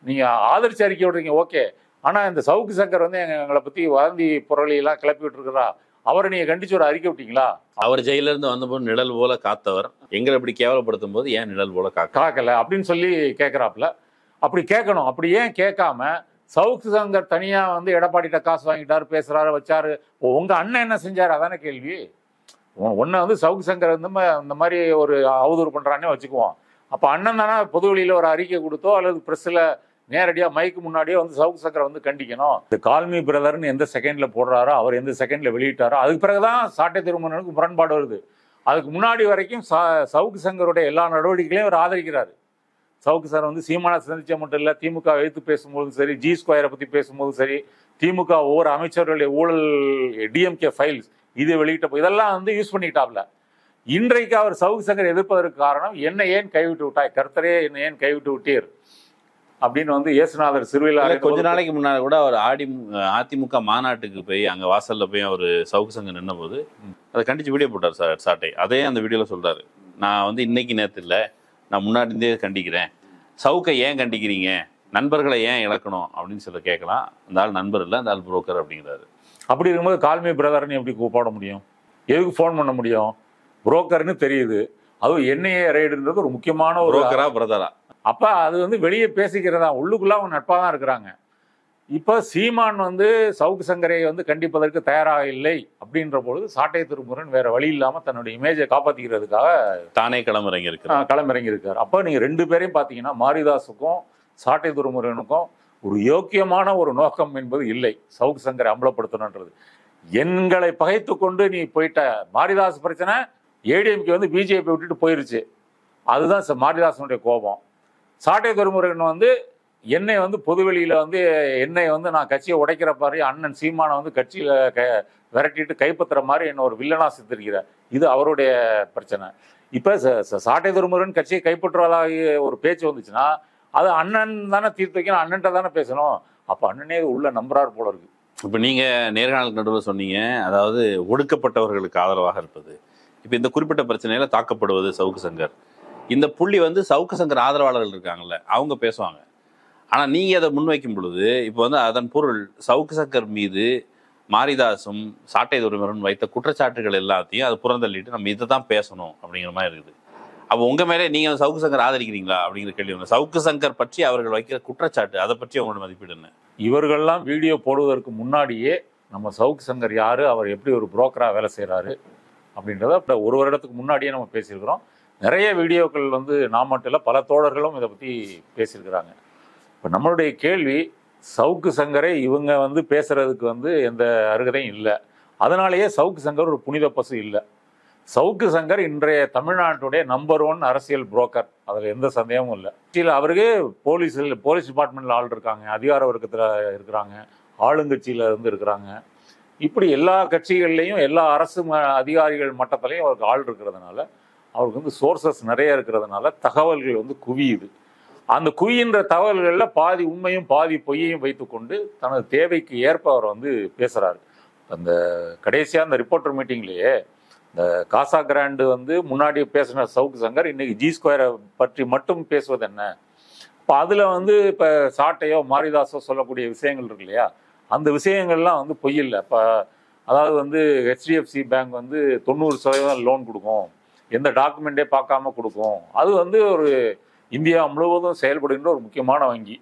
Speaker 2: நீங்கள் ஆதரிச்சு அறிக்கை விடுறீங்க, ஓகே. ஆனால் இந்த சவுக்கு சங்கர் வந்து எங்களை பற்றி வதந்தி புரளியெல்லாம் கிளப்பி விட்டுருக்கிறா, அவரை நீங்கள் கண்டிச்சு ஒரு அறிக்கை விட்டீங்களா?
Speaker 1: அவர் ஜெயில இருந்து வந்தபோது நிழல் போல காத்தவர் எங்களை இப்படி கேவலப்படுத்தும் போது ஏன் நிழல் போல
Speaker 2: காக்கல அப்படின்னு சொல்லி கேட்குறாப்புல. அப்படி கேட்கணும். அப்படி ஏன் கேட்காம சவுக்கு சங்கர் தனியா வந்து எடப்பாடிட்ட காசு வாங்கிட்டாரு, பேசுறாரு, வச்சாரு, உங்க அண்ணன் என்ன செஞ்சாரு, அதானே கேள்வி. ஒன்ன வந்து சவுக்கு சங்கர் வந்து இந்த மாதிரி ஒரு அவதூறு பண்றானே வச்சுக்குவோம். அப்ப அண்ணன் தானே பொது வெளியில ஒரு அறிக்கை கொடுத்தோ அல்லது பிரஸ்ல நேரடியா மைக்கு முன்னாடியே வந்து சவுக்கு சங்கரை வந்து கண்டிக்கணும். இந்த கால்மி பிரதர்னு எந்த செகண்ட்ல போடுறாரோ, அவர் எந்த செகண்ட்ல வெளியிட்டாரோ, அதுக்கு பிறகுதான் சாட்டை துரைமுருகனுக்கு முரண்பாடு வருது. அதுக்கு முன்னாடி வரைக்கும் சவுக்கு சங்கருடைய எல்லா நடவடிக்கைகளையும் அவர் ஆதரிக்கிறாரு. சவுக்கு சார் வந்து சீமானை சந்திச்ச மட்டும் இல்லை, திமுக எழுத்து பேசும்போதும் சரி, ஜி ஸ்கொயரை பற்றி பேசும்போதும் சரி, திமுக ஒவ்வொரு அமைச்சர்களுடைய ஊழல் டிஎம்கே ஃபைல்ஸ் இது வெளியிட்ட இதெல்லாம் வந்து யூஸ் பண்ணிக்கிட்டாப்ல. இன்றைக்கு அவர் சவுக்கு சங்கர் எதிர்ப்பதற்கு காரணம், என்ன ஏன் கைவிட்டு விட்டாய், கர்த்தரே என்ன ஏன் கைவிட்டு விட்டீர் அப்படின்னு வந்து இயேசுநாதர் சிறுவிழா
Speaker 1: கொஞ்ச நாளைக்கு முன்னாடி கூட அவர் அதிமுக மாநாட்டுக்கு போய் அங்க வாசல்ல போய் அவர் சவுக்கு சங்கர் நின்ன போது அதை கண்டிச்சு வீடியோ போட்டார் சார் சாட்டை. அதே அந்த வீடியோல சொல்றாரு, நான் வந்து இன்னைக்கு நேரத்து இல்லை, நான் முன்னாடி இருந்தே கண்டிக்கிறேன், சவுக்கை ஏன் கண்டிக்கிறீங்க, நண்பர்களை ஏன் இழக்கணும் அப்படின்னு சொல்லி கேட்கலாம். அந்த ஆள் நண்பர் இல்லை, அந்த ஆள் புரோக்கர் அப்படிங்கிறாரு.
Speaker 2: அப்படி இருக்கும்போது கால்மி பிரதர்னு எப்படி கூப்பிட முடியும், எதுக்கு ஃபோன் பண்ண முடியும்? புரோக்கர்னு தெரியுது, அதுவும் என்ஐஏ ரைடுன்றது ஒரு முக்கியமான ஒரு
Speaker 1: புரோக்கரா பிரதரா.
Speaker 2: அப்ப அது வந்து வெளியே பேசிக்கிறதா, உள்ளுக்குள்ள அவங்க நட்பாக தான் இருக்கிறாங்க. இப்போ சீமான் வந்து சவுக்கு சங்கரை வந்து கண்டிப்பதற்கு தயாராக இல்லை அப்படின்ற பொழுது சாட்டை திருமுருகன் வேற வழி இல்லாம தன்னுடைய இமேஜை காப்பாத்திக்கிறதுக்காக
Speaker 1: தானே களமிறங்கி இருக்கிறார்.
Speaker 2: களமிறங்கி இருக்கார். அப்போ நீங்க ரெண்டு பேரையும் பார்த்தீங்கன்னா மாரிதாஸுக்கும் சாட்டை திருமுருகனுக்கும் ஒரு யோக்கியமான ஒரு நோக்கம் என்பது இல்லை. சவுக்கு சங்கரை அம்பலப்படுத்தணுன்றது எங்களை பகைத்து கொண்டு நீ போயிட்ட. மாரிதாஸ் பிரச்சனை ஏடிஎம்கே வந்து பிஜேபி விட்டுட்டு போயிருச்சு, அதுதான் மாரிதாசனுடைய கோபம். சாட்டை துரைமுருகன் வந்து என்னை வந்து பொதுவெளியில வந்து என்னை வந்து நான் கட்சியை உடைக்கிற மாதிரி அண்ணன் சீமானை வந்து கட்சியில விரட்டிட்டு கைப்பற்றுற மாதிரி என்ன ஒரு வில்லனா சித்தரிக்கிறார். இது அவருடைய பிரச்சனை. இப்ப சாட்டை துரைமுருகன் கட்சியை கைப்பற்றுவதாக ஒரு பேச்சு வந்துச்சுன்னா அது அண்ணன் தானே தீர்த்து வைக்கணும், அண்ணன்ட்ட தானே பேசணும். அப்ப அண்ணனே உள்ள நம்புறாரு போல இருக்கு.
Speaker 1: இப்ப நீங்க நேர்காணலுக்கு நடுவில் சொன்னீங்க, அதாவது ஒடுக்கப்பட்டவர்களுக்கு ஆதரவாக இருப்பது. இப்ப இந்த குறிப்பிட்ட பிரச்சனையில தாக்கப்படுவது சவுக்கு சங்கர். இந்த புள்ளி வந்து சவுக்கு சங்கர் ஆதரவாளர்கள் இருக்காங்கல்ல, அவங்க பேசுவாங்க. ஆனா நீங்க அதை முன்வைக்கும் பொழுது இப்போ வந்து அதன் பொருள் சவுக்கு சங்கர் மீது மாரிதாசும் சாட்டை துரைமுருகன் வைத்த குற்றச்சாட்டுகள் எல்லாத்தையும் அது புறந்தள்ளிட்டு நம்ம இதை தான் பேசணும் அப்படிங்கிற மாதிரி இருக்குது. அப்போ உங்க மேலே நீங்க சவுக்கு சங்கர் ஆதரிக்கிறீங்களா அப்படிங்கிற கேள்வி வந்து சவுக்கு சங்கர் பற்றி அவர்கள் வைக்கிற குற்றச்சாட்டு, அதை பற்றி அவங்களோட மதிப்பீடு என்ன?
Speaker 2: இவர்கள்லாம் வீடியோ போடுவதற்கு முன்னாடியே நம்ம சவுக்கு சங்கர் யாரு, அவர் எப்படி ஒரு புரோக்கரா வேலை செய்யறாரு அப்படின்றத ஒரு வருடத்துக்கு முன்னாடியே நம்ம பேசியிருக்கிறோம். நிறைய வீடியோக்கள் வந்து நான் மட்டும் இல்லை, பல தோழர்களும் இதை பற்றி பேசியிருக்கிறாங்க. இப்போ நம்மளுடைய கேள்வி, சவுக்கு சங்கரை இவங்க வந்து பேசுறதுக்கு வந்து எந்த அருகதையும் இல்லை, அதனாலேயே சவுக்கு சங்கர் ஒரு புனித பசு இல்லை. சவுக்கு சங்கர் இன்றைய தமிழ்நாட்டுடைய நம்பர் 1 அரசியல் புரோக்கர், அதில் எந்த சந்தேகமும் இல்லை. அவருக்கு போலீஸ் டிபார்ட்மெண்ட்ல ஆள் இருக்காங்க, அதிகார வர்க்கத்தில் இருக்கிறாங்க, ஆளுங்கட்சியில இருந்து இருக்கிறாங்க. இப்படி எல்லா கட்சிகள்லையும் எல்லா அரசு அதிகாரிகள் மட்டத்திலையும் அவருக்கு ஆள் இருக்கிறதுனால, அவருக்கு வந்து சோர்சஸ் நிறைய இருக்கிறதுனால தகவல்கள் வந்து குவியுது. அந்த குவிகின்ற தகவல்களில் பாதி உண்மையும் பாதி பொய்யையும் வைத்துக்கொண்டு தனது தேவைக்கு ஏற்ப அவர் வந்து பேசுறாரு. அந்த கடைசியாக அந்த ரிப்போர்ட்டர் மீட்டிங்லேயே இந்த காசா கிராண்டு வந்து முன்னாடி பேசின சவுக்கு சங்கர் இன்னைக்கு G2 பற்றி மட்டும் பேசுவது என்ன? இப்போ அதில் வந்து இப்போ சாட்டையோ மாரிதாஸோ சொல்லக்கூடிய விஷயங்கள் இருக்கு இல்லையா, அந்த விஷயங்கள்லாம் வந்து பொய் இல்லை. இப்போ அதாவது வந்து HDFC பேங்க் வந்து 90% லோன் கொடுக்கும், எந்த டாக்குமெண்ட்டே பார்க்காம கொடுக்கும், அது வந்து ஒரு இந்தியா முழுவதும் செயல்படுகின்ற ஒரு முக்கியமான வங்கி.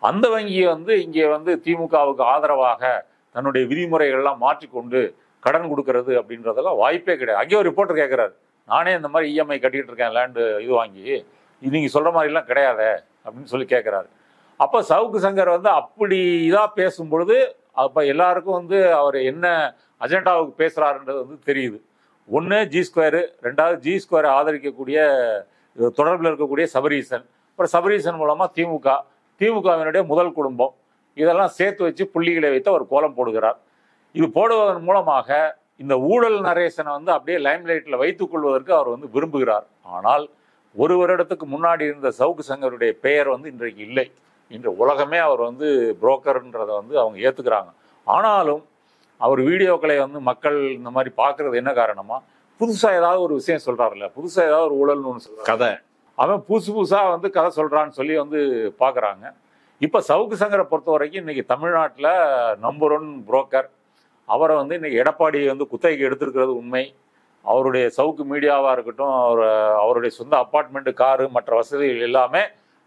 Speaker 2: அந்த வங்கியை வந்து இங்கே வந்து திமுகவுக்கு ஆதரவாக தன்னுடைய விதிமுறைகள்லாம் மாற்றிக்கொண்டு கடன் கொடுக்கறது அப்படின்றதெல்லாம் வாய்ப்பே கிடையாது. அங்கேயே ஒரு ரிப்போர்ட்டர் கேட்குறாரு, நானே இந்த மாதிரி இஎம்ஐ கட்டிகிட்டு இருக்கேன் லேண்டு இது வாங்கி, இது நீங்கள் சொல்கிற மாதிரிலாம் கிடையாதே அப்படின்னு சொல்லி கேட்குறாரு. அப்போ சவுக்கு சங்கர் வந்து அப்படி இதாக பேசும்பொழுது அப்போ எல்லாருக்கும் வந்து அவர் என்ன அஜெண்டாவுக்கு பேசுகிறாருன்றது வந்து தெரியுது. ஒன்று G2, ரெண்டாவது G2 ஆதரிக்கக்கூடிய தொடர்பில் இருக்கக்கூடிய சபரீசன், அப்புறம் சபரீசன் மூலமாக திமுகவினுடைய முதல் குடும்பம், இதெல்லாம் சேர்த்து வச்சு புள்ளிகளை வைத்து அவர் கோலம் போடுகிறார். இது போடுவதன் மூலமாக இந்த ஊழல் நரேசனை வந்து அப்படியே லைம்லைட்டில் வைத்துக் கொள்வதற்கு அவர் வந்து விரும்புகிறார். ஆனால் ஒரு வருடத்துக்கு முன்னாடி இருந்த சவுக்கு சங்கருடைய பெயர் வந்து இன்றைக்கு இல்லை. இன்று உலகமே அவர் வந்து புரோக்கர்ன்றதை வந்து அவங்க ஏற்றுக்கிறாங்க. ஆனாலும் அவர் வீடியோக்களை வந்து மக்கள் இந்த மாதிரி பார்க்கறது என்ன காரணமா, புதுசாக ஏதாவது ஒரு விஷயம் சொல்கிறாருல்ல, புதுசாக ஏதாவது ஒரு ஊழல்னு ஒன்று சொல்கிறார், கதை, அவன் புதுசாக வந்து கதை சொல்கிறான்னு சொல்லி வந்து பார்க்குறாங்க. இப்போ சவுக்கு சங்கரை பொறுத்த வரைக்கும் இன்னைக்கு தமிழ்நாட்டில் நம்பர் 1 புரோக்கர். அவரை வந்து இன்னைக்கு எடப்பாடி வந்து குத்தகைக்கு எடுத்திருக்கிறது உண்மை. அவருடைய சவுக்கு மீடியாவாக இருக்கட்டும், அவருடைய சொந்த அப்பார்ட்மெண்ட்டு, காரு, மற்ற வசதிகள் எல்லாமே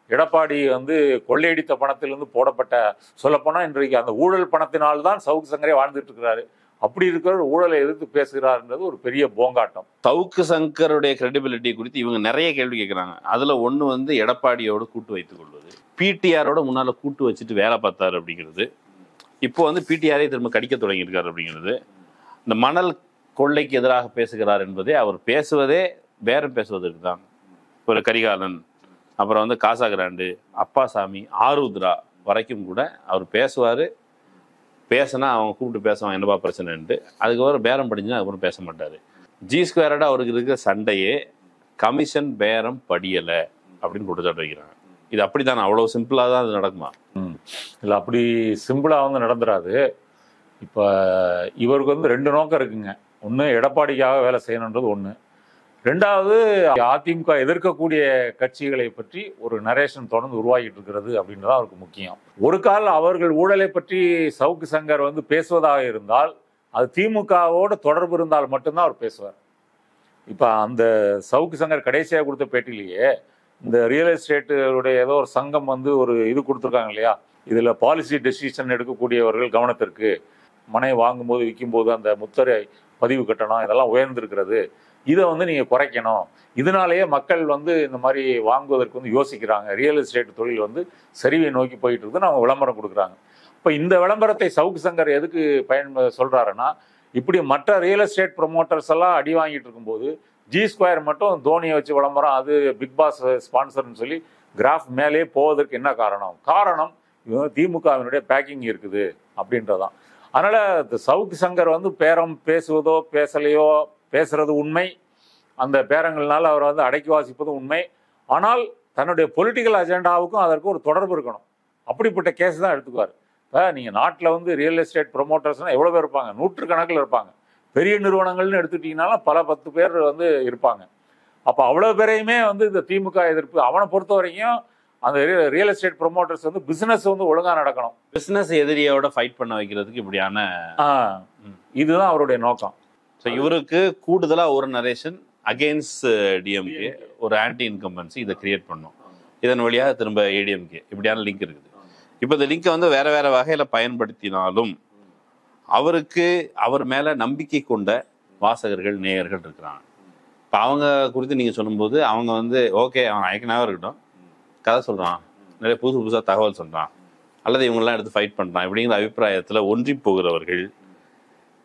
Speaker 2: எடப்பாடி வந்து கொள்ளையடித்த பணத்திலிருந்து போடப்பட்ட, சொல்லப்போனால் இன்றைக்கு அந்த ஊழல் பணத்தினால்தான் சவுக்கு சங்கரே வாழ்ந்துட்டு இருக்கிறாரு. அப்படி இருக்கிற ஊழலை எதிர்த்து பேசுகிறாருன்றது ஒரு பெரிய போங்காட்டம்.
Speaker 1: சவுக்கு சங்கருடைய கிரெடிபிலிட்டி குறித்து இவங்க நிறைய கேள்வி கேட்குறாங்க. அதில் ஒன்று வந்து எடப்பாடியோட கூட்டு வைத்துக் கொள்வது, பிடிஆரோட முன்னால் கூட்டு வச்சுட்டு வேலை பார்த்தாரு அப்படிங்கிறது, இப்போ வந்து பிடிஆரே திரும்ப கடிக்க தொடங்கியிருக்காரு அப்படிங்கிறது, இந்த மணல் கொள்ளைக்கு எதிராக பேசுகிறார் என்பதே அவர் பேசுவதே பேரம் பேசுவதற்கு தான். ஒரு கரிகாலன், அப்புறம் வந்து காசா கிராண்டு, அப்பாசாமி, ஆருத்ரா வரைக்கும் கூட அவர் பேசுவார். பேசினா அவங்க கூப்பிட்டு பேசுவாங்க என்னப்பா பிரச்சனைன்ட்டு, அதுக்கப்புறம் பேரம் படிஞ்சுன்னா அதுக்கப்புறம் பேச மாட்டார். G2 அவருக்கு இருக்கிற சண்டையே கமிஷன் பேரம் படியலை அப்படின்னு குற்றச்சாட்டு வைக்கிறாங்க. இது அப்படி தானே, அவ்வளோ சிம்பிளாக தான் அது நடக்குமா?
Speaker 2: இல்லை, அப்படி சிம்பிளாக வந்து நடந்துடாது. இப்போ இவருக்கு வந்து 2 நோக்கம் இருக்குங்க. ஒன்று எடப்பாடிக்காக வேலை செய்யணுன்றது ஒன்று, ரெண்டாவது அதிமுக எதிர்க்கக்கூடிய கட்சிகளை பற்றி ஒரு நரேஷன் தொடர்ந்து உருவாகிட்டு இருக்கிறது அப்படின்றது அவருக்கு முக்கியம். ஒரு கால் அவர்கள் ஊழலை பற்றி சவுக்கு சங்கர் வந்து பேசுவதாக இருந்தால் அது திமுகவோடு தொடர்பு இருந்தால் மட்டும்தான் அவர் பேசுவார். இப்போ அந்த சவுக்கு சங்கர் கடைசியாக கொடுத்த பேட்டிலேயே இந்த ரியல் எஸ்டேட்டுடைய ஏதோ ஒரு சங்கம் வந்து ஒரு இது கொடுத்துருக்காங்க இல்லையா, இதில் பாலிசி டெசிஷன் எடுக்கக்கூடியவர்கள் கவனத்திற்கு, மனை வாங்கும்போது விற்கும்போது அந்த முத்திரை பதிவு கட்டணம் இதெல்லாம் உயர்ந்திருக்கிறது, இதை வந்து நீங்கள் குறைக்கணும். இதனாலேயே மக்கள் வந்து இந்த மாதிரி வாங்குவதற்கு வந்து யோசிக்கிறாங்க, ரியல் எஸ்டேட் தொழில் வந்து சரிவை நோக்கி போயிட்டு இருக்குதுன்னு அவங்க விளம்பரம் கொடுக்குறாங்க. இப்போ இந்த விளம்பரத்தை சவுக்கு சங்கர் எதுக்கு சொல்கிறாருன்னா, இப்படி மற்ற ரியல் எஸ்டேட் ப்ரொமோட்டர்ஸ் எல்லாம் அடி வாங்கிட்டு இருக்கும்போது G2 மட்டும் தோனியை வச்சு விளம்பரம், அது பிக் பாஸ் ஸ்பான்சர்னு சொல்லி கிராஃப் மேலே போவதற்கு என்ன காரணம்? திமுகவினுடைய பேக்கிங் இருக்குது அப்படின்றதான். அதனால் சவுக்கு சங்கர் வந்து பேரம் பேசுவதோ பேசலையோ, பேசுறது உண்மை, அந்த பேரங்கள்னால அவர் வந்து அடக்கி வாசிப்பதும் உண்மை. ஆனால் தன்னுடைய பொலிட்டிக்கல் அஜெண்டாவுக்கும் அதற்கு ஒரு தொடர்பு இருக்கணும். அப்படிப்பட்ட கேஸ் தான் எடுத்துக்குவார். இப்போ நீங்கள் நாட்டில் வந்து ரியல் எஸ்டேட் ப்ரொமோட்டர்ஸ்னால் எவ்வளோ பேர் இருப்பாங்க? நூற்றுக்கணக்கில் இருப்பாங்க. பெரிய நிறுவனங்கள்னு எடுத்துக்கிட்டிங்கனாலும் பல 10 பேர் வந்து இருப்பாங்க. அப்போ அவ்வளோ பேரையுமே வந்து இந்த திமுக எதிர்ப்பு, அவனை பொறுத்த வரைக்கும் அந்த ரியல் எஸ்டேட் ப்ரொமோட்டர்ஸ் வந்து பிஸ்னஸ் வந்து ஒழுங்காக நடக்கணும்.
Speaker 1: பிஸ்னஸ் எதிரியோட ஃபைட் பண்ண வைக்கிறதுக்கு இப்படியான
Speaker 2: இதுதான் அவருடைய நோக்கம்.
Speaker 1: ஸோ இவருக்கு கூடுதலாக ஒரு நரேஷன் அகெயின்ஸ்ட் டிஎம்கே, ஒரு ஆன்டி இன்கம்பன்சி இதை கிரியேட் பண்ணும். இதன் வழியாக திரும்ப ஏடிஎம்கே இப்படியான லிங்க் இருக்குது. இப்போ இந்த லிங்கை வந்து வேற வேற வகையில் பயன்படுத்தினாலும் அவருக்கு அவர் மேலே நம்பிக்கை கொண்ட வாசகர்கள், நேயர்கள் இருக்கிறாங்க. இப்போ அவங்க குறித்து நீங்கள் சொல்லும்போது அவங்க வந்து ஓகே, அவன் ஐக்கனாக இருக்கட்டும், கதை சொல்கிறான், நிறைய புதுசாக தகவல் சொல்கிறான், அல்லது இவங்கெல்லாம் எடுத்து ஃபைட் பண்ணுறான் இப்படிங்கிற அபிப்பிராயத்தில் ஒன்றி போகிறவர்கள்.